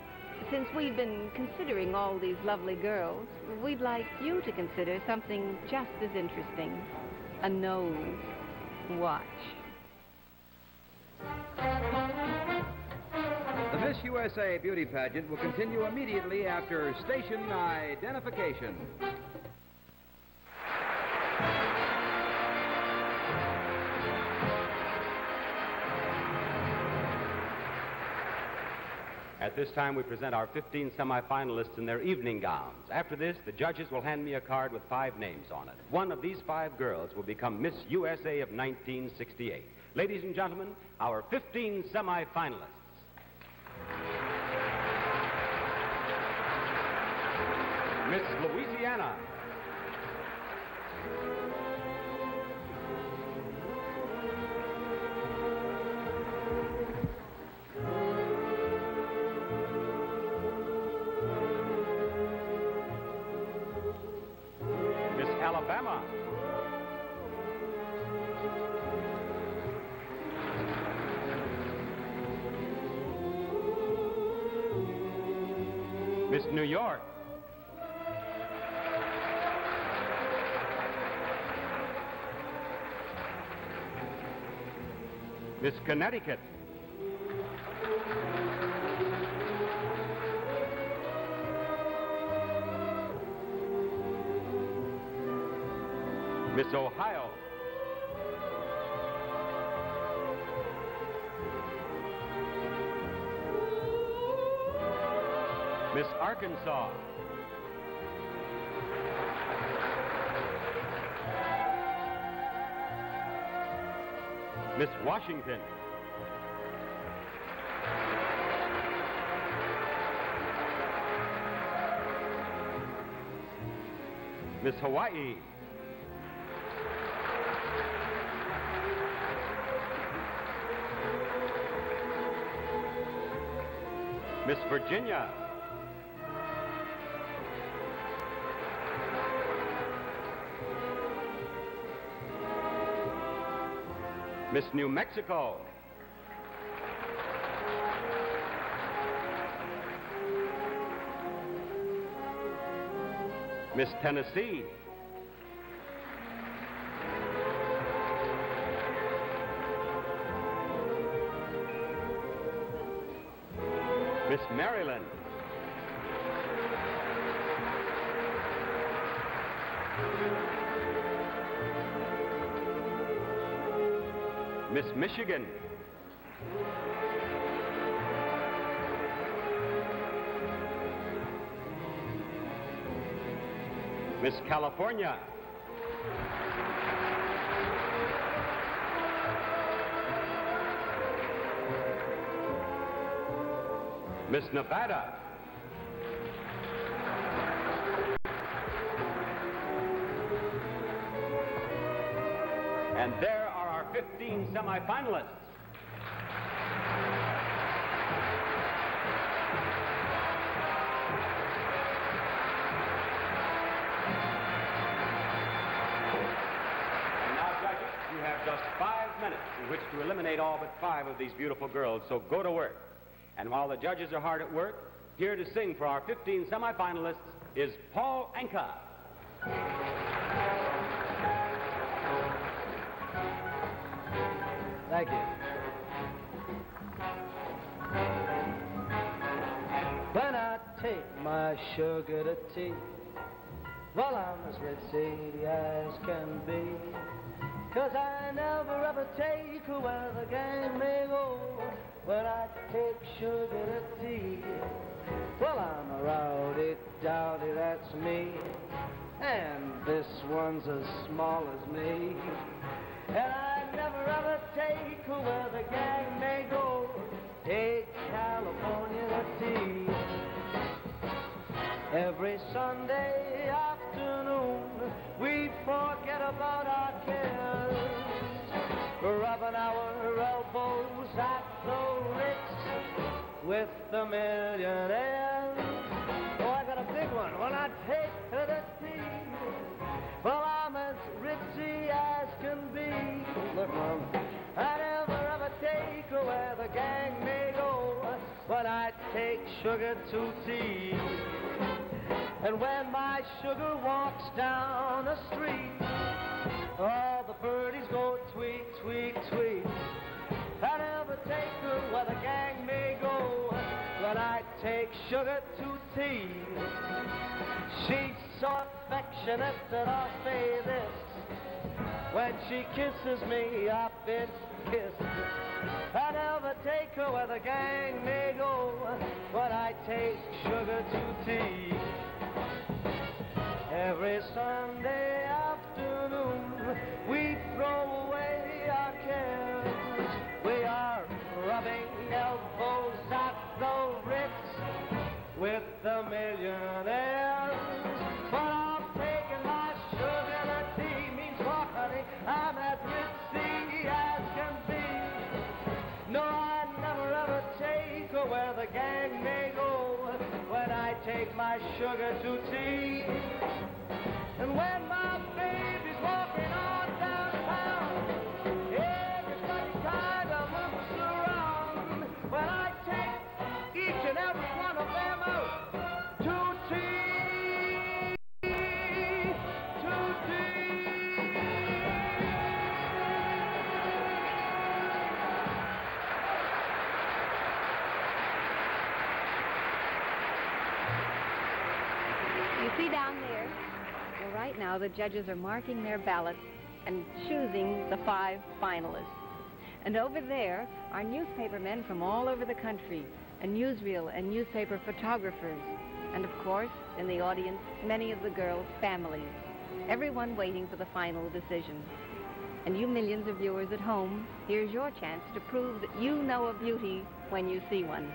since we've been considering all these lovely girls, we'd like you to consider something just as interesting: a nose. Watch. The Miss USA Beauty Pageant will continue immediately after station identification. At this time, we present our 15 semifinalists in their evening gowns. After this, the judges will hand me a card with 5 names on it. One of these 5 girls will become Miss USA of 1968. Ladies and gentlemen, our 15 semifinalists. Miss Louisiana. Miss Alabama. Miss New York. Miss Connecticut. Miss Ohio. Miss Arkansas. Miss Washington. Miss Hawaii. Miss Virginia. Miss New Mexico. Miss Tennessee. Miss Maryland. Miss Michigan. Miss California. Miss Nevada. And there are our 15 semifinalists. And now, judges, you have just 5 minutes in which to eliminate all but 5 of these beautiful girls, so go to work. And while the judges are hard at work, here to sing for our 15 semifinalists is Paul Anka. Thank you. When I take my sugar to tea, well, I'm as ritzy as can be. 'Cause I never ever take her where the gang may go. When I take sugar to tea, well, I'm a rowdy dowdy, that's me. And this one's as small as me. And I never ever take her where the gang may go. Take California to tea. Every Sunday afternoon, we forget about our cares, rubbing our elbows at the Ritz with the millionaires. Oh, I got a big one. When I take her to tea, well, I'm as ritzy as can be. Look, Mom, I never ever take her where the gang may go, but I take sugar to tea. And when my sugar walks down the street, all the birdies go tweet, tweet, tweet. I never take her where the gang may go, but I take sugar to tea. She's so affectionate that I'll say this: when she kisses me, I've been kissed. I never take her where the gang may go, but I take sugar to tea. Every Sunday afternoon, we throw away our cares. We are rubbing elbows at the Ritz with the millionaires. But I'm taking my sugar to tea means what, honey? I'm as ritzy as can be. No, I never ever take her where the gang may go when I take my sugar to tea. And when my baby's walking on downtown, everybody kind of looks around. When I take each and every one of them out to tea, to tea. right now the judges are marking their ballots and choosing the 5 finalists. And over there are newspapermen from all over the country, and newsreel and newspaper photographers, and of course, in the audience, many of the girls' families, everyone waiting for the final decision. And you millions of viewers at home, here's your chance to prove that you know a beauty when you see one.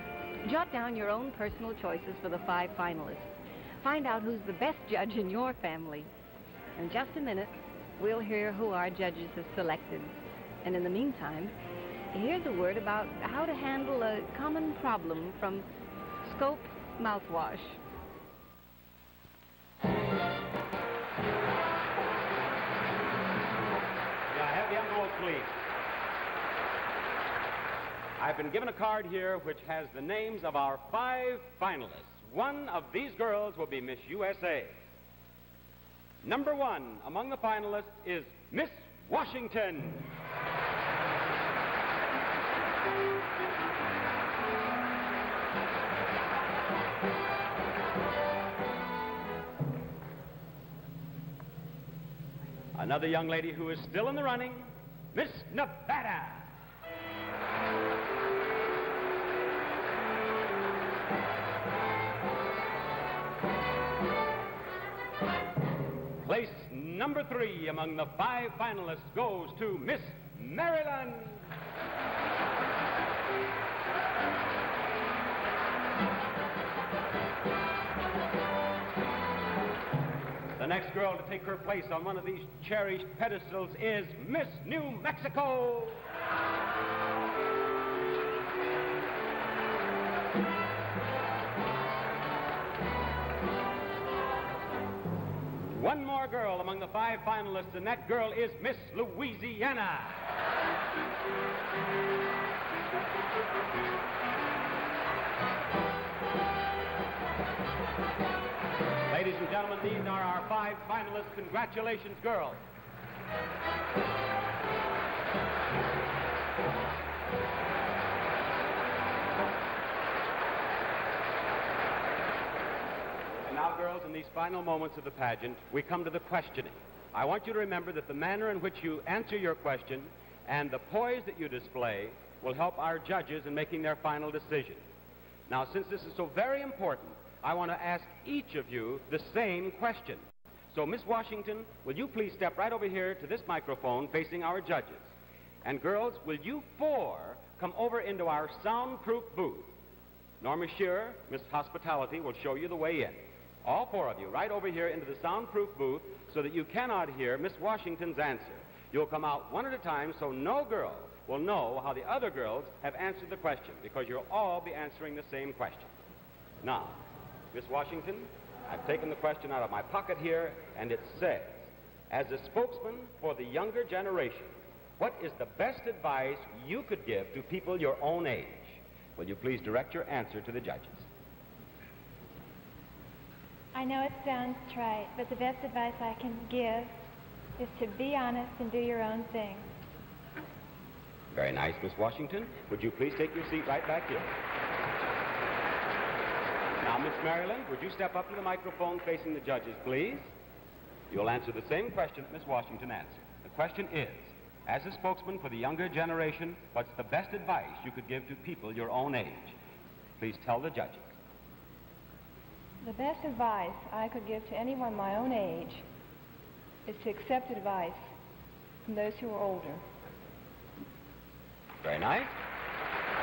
Jot down your own personal choices for the 5 finalists. Find out who's the best judge in your family. In just a minute, we'll hear who our judges have selected. And in the meantime, here's a word about how to handle a common problem from Scope Mouthwash. May I have the envelope, please? I've been given a card here which has the names of our 5 finalists. One of these girls will be Miss USA. Number 1 among the finalists is Miss Washington. Another young lady who is still in the running, Miss Nevada. Place number 3 among the 5 finalists goes to Miss Maryland. The next girl to take her place on one of these cherished pedestals is Miss New Mexico. One more girl among the 5 finalists, and that girl is Miss Louisiana. Ladies and gentlemen, these are our 5 finalists. Congratulations, girls. And now, girls, in these final moments of the pageant, we come to the questioning. I want you to remember that the manner in which you answer your question and the poise that you display will help our judges in making their final decision. Now, since this is so very important, I want to ask each of you the same question. So, Miss Washington, will you please step right over here to this microphone facing our judges? And girls, will you 4 come over into our soundproof booth? Norma Shearer, Miss Hospitality, will show you the way in. All 4 of you right over here into the soundproof booth so that you cannot hear Miss Washington's answer. You'll come out one at a time so no girl will know how the other girls have answered the question, because you'll all be answering the same question. Now, Miss Washington, I've taken the question out of my pocket here, and it says, as a spokesman for the younger generation, what is the best advice you could give to people your own age? Will you please direct your answer to the judges? I know it sounds trite, but the best advice I can give is to be honest and do your own thing. Very nice, Miss Washington. Would you please take your seat right back here? Now, Miss Maryland, would you step up to the microphone facing the judges, please? You'll answer the same question that Miss Washington answered. The question is, as a spokesman for the younger generation, what's the best advice you could give to people your own age? Please tell the judges. The best advice I could give to anyone my own age is to accept advice from those who are older. Very nice.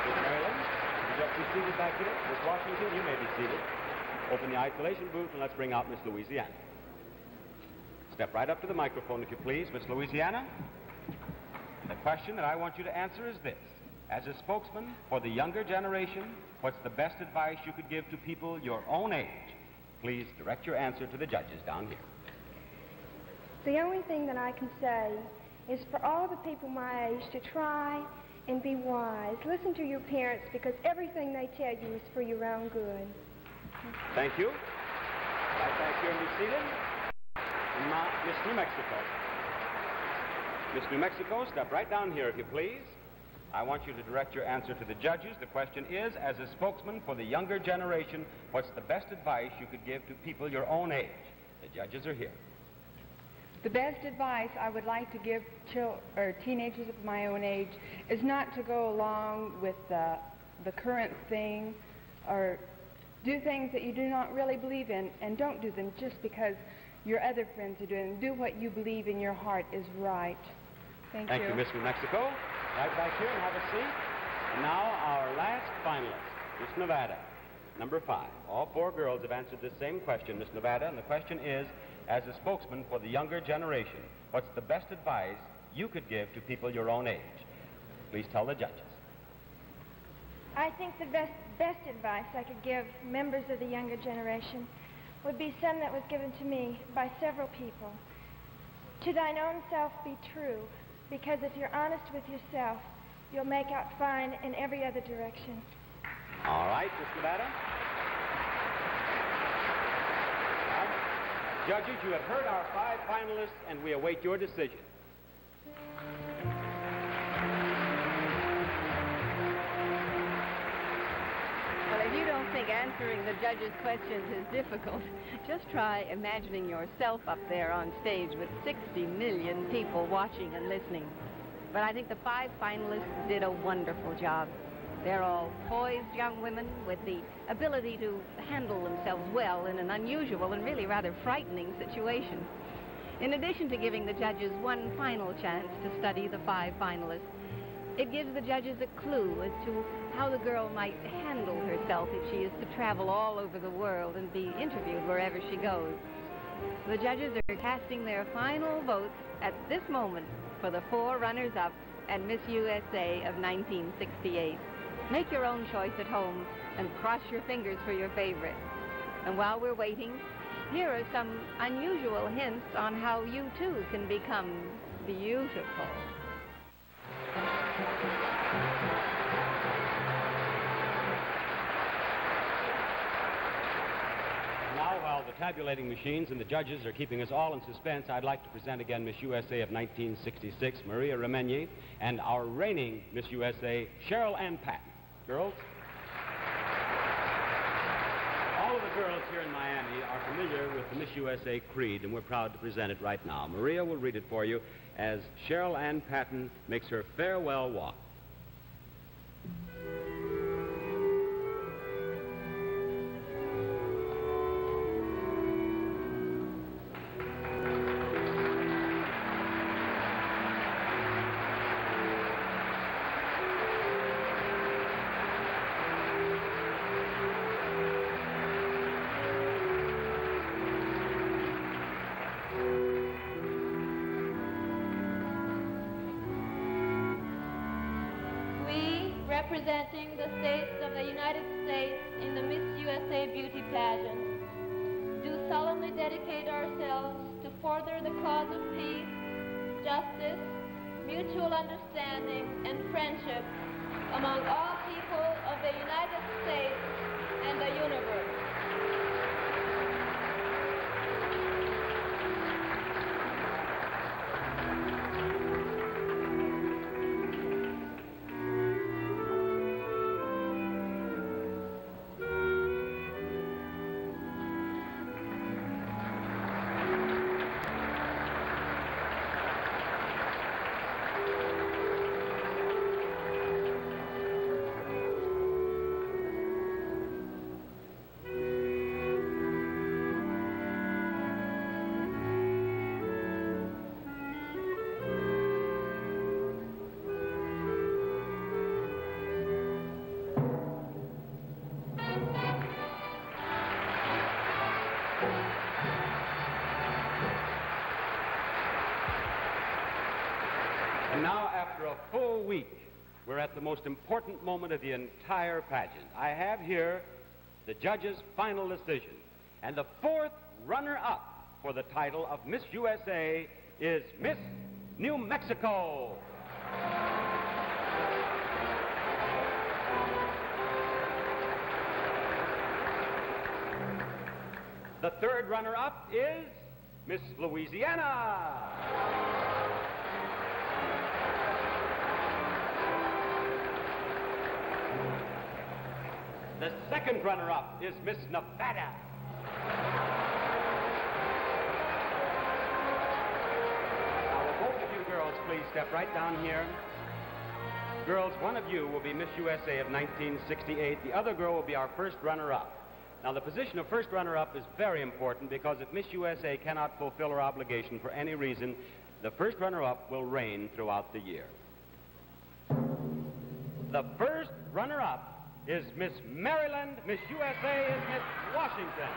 Miss Maryland, would you just be seated back here? Miss Washington, you may be seated. Open the isolation booth and let's bring out Miss Louisiana. Step right up to the microphone, if you please. Miss Louisiana, the question that I want you to answer is this. As a spokesman for the younger generation, what's the best advice you could give to people your own age? Please direct your answer to the judges down here. The only thing that I can say is for all the people my age to try and be wise. Listen to your parents, because everything they tell you is for your own good. Thank you. Right back here and be seated. Now, Miss New Mexico. Miss New Mexico, step right down here, if you please. I want you to direct your answer to the judges. The question is, as a spokesman for the younger generation, what's the best advice you could give to people your own age? The judges are here. The best advice I would like to give teenagers of my own age is not to go along with the current thing or do things that you do not really believe in, and don't do them just because your other friends are doing them. Do what you believe in your heart is right. Thank you. Thank you, Miss New Mexico. Right back here and have a seat. And now our last finalist, Miss Nevada, number 5. All 4 girls have answered the same question, Miss Nevada, and the question is, as a spokesman for the younger generation, what's the best advice you could give to people your own age? Please tell the judges. I think the best advice I could give members of the younger generation would be some that was given to me by several people. To thine own self be true, because if you're honest with yourself, you'll make out fine in every other direction. All right, Miss Nevada. Judges, you have heard our 5 finalists, and we await your decision. Well, if you don't think answering the judges' questions is difficult, just try imagining yourself up there on stage with 60 million people watching and listening. But I think the 5 finalists did a wonderful job. They're all poised young women with the ability to handle themselves well in an unusual and really rather frightening situation. In addition to giving the judges one final chance to study the 5 finalists, it gives the judges a clue as to how the girl might handle herself if she is to travel all over the world and be interviewed wherever she goes. The judges are casting their final votes at this moment for the 4 runners-up and Miss USA of 1968. Make your own choice at home and cross your fingers for your favorite. And while we're waiting, here are some unusual hints on how you too can become beautiful. Now, while the tabulating machines and the judges are keeping us all in suspense, I'd like to present again Miss USA of 1966, Maria Remenyi, and our reigning Miss USA, Cheryl Ann Patton. Girls? All of the girls here in Miami are familiar with the Miss USA Creed, and we're proud to present it right now. Maria will read it for you as Cheryl Ann Patton makes her farewell walk. Representing the states of the United States in the Miss USA Beauty Pageant, do solemnly dedicate ourselves to further the cause of peace, justice, mutual understanding, and friendship among all people of the United States and the universe. And now, after a full week, we're at the most important moment of the entire pageant. I have here the judges' final decision. And the 4th runner-up for the title of Miss USA is Miss New Mexico. The 3rd runner-up is Miss Louisiana. The 2nd runner-up is Miss Nevada. please step right down here. Girls, one of you will be Miss USA of 1968. The other girl will be our first runner-up. Now, the position of first runner-up is very important because if Miss USA cannot fulfill her obligation for any reason, the first runner-up will reign throughout the year. The first runner-up is Miss Maryland. Miss USA is Miss Washington.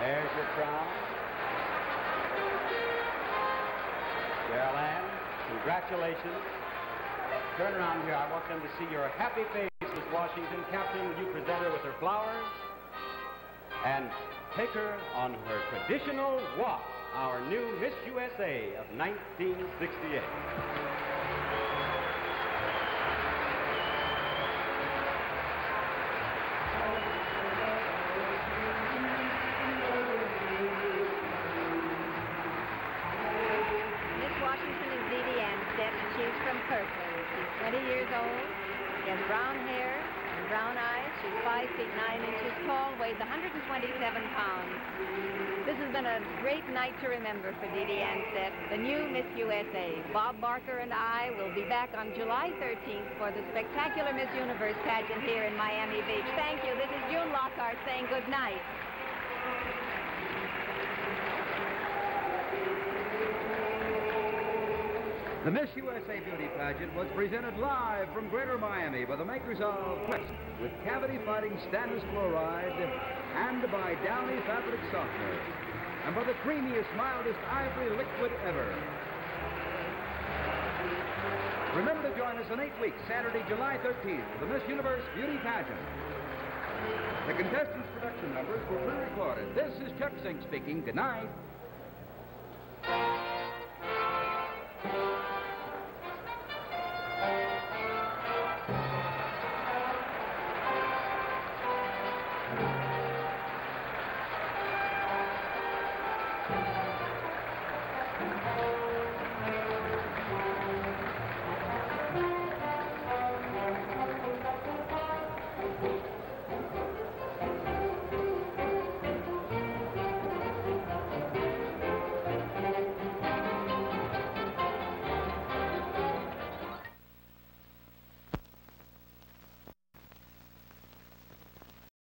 There's your crown. Carol Ann, congratulations. Turn around here. I want them to see your happy face, Miss Washington. Captain, will you present her with her flowers? And take her on her traditional walk, our new Miss USA of 1968. She's from Kirkland. She's 20 years old. She has brown hair and brown eyes. She's 5 feet 9 inches tall, weighs 127 pounds. This has been a great night to remember for Dee Dee Ansett, the new Miss USA. Bob Barker and I will be back on July 13th for the spectacular Miss Universe pageant here in Miami Beach. Thank you. This is June Lockhart saying good night. The Miss USA Beauty Pageant was presented live from Greater Miami by the makers of Quest with cavity-fighting stannous chloride and by Downy fabric softener and by the creamiest, mildest ivory liquid ever. Remember to join us in 8 weeks, Saturday, July 13th, for the Miss Universe Beauty Pageant. The contestants' production numbers were pre-recorded. This is Chuck Zink speaking. Good night.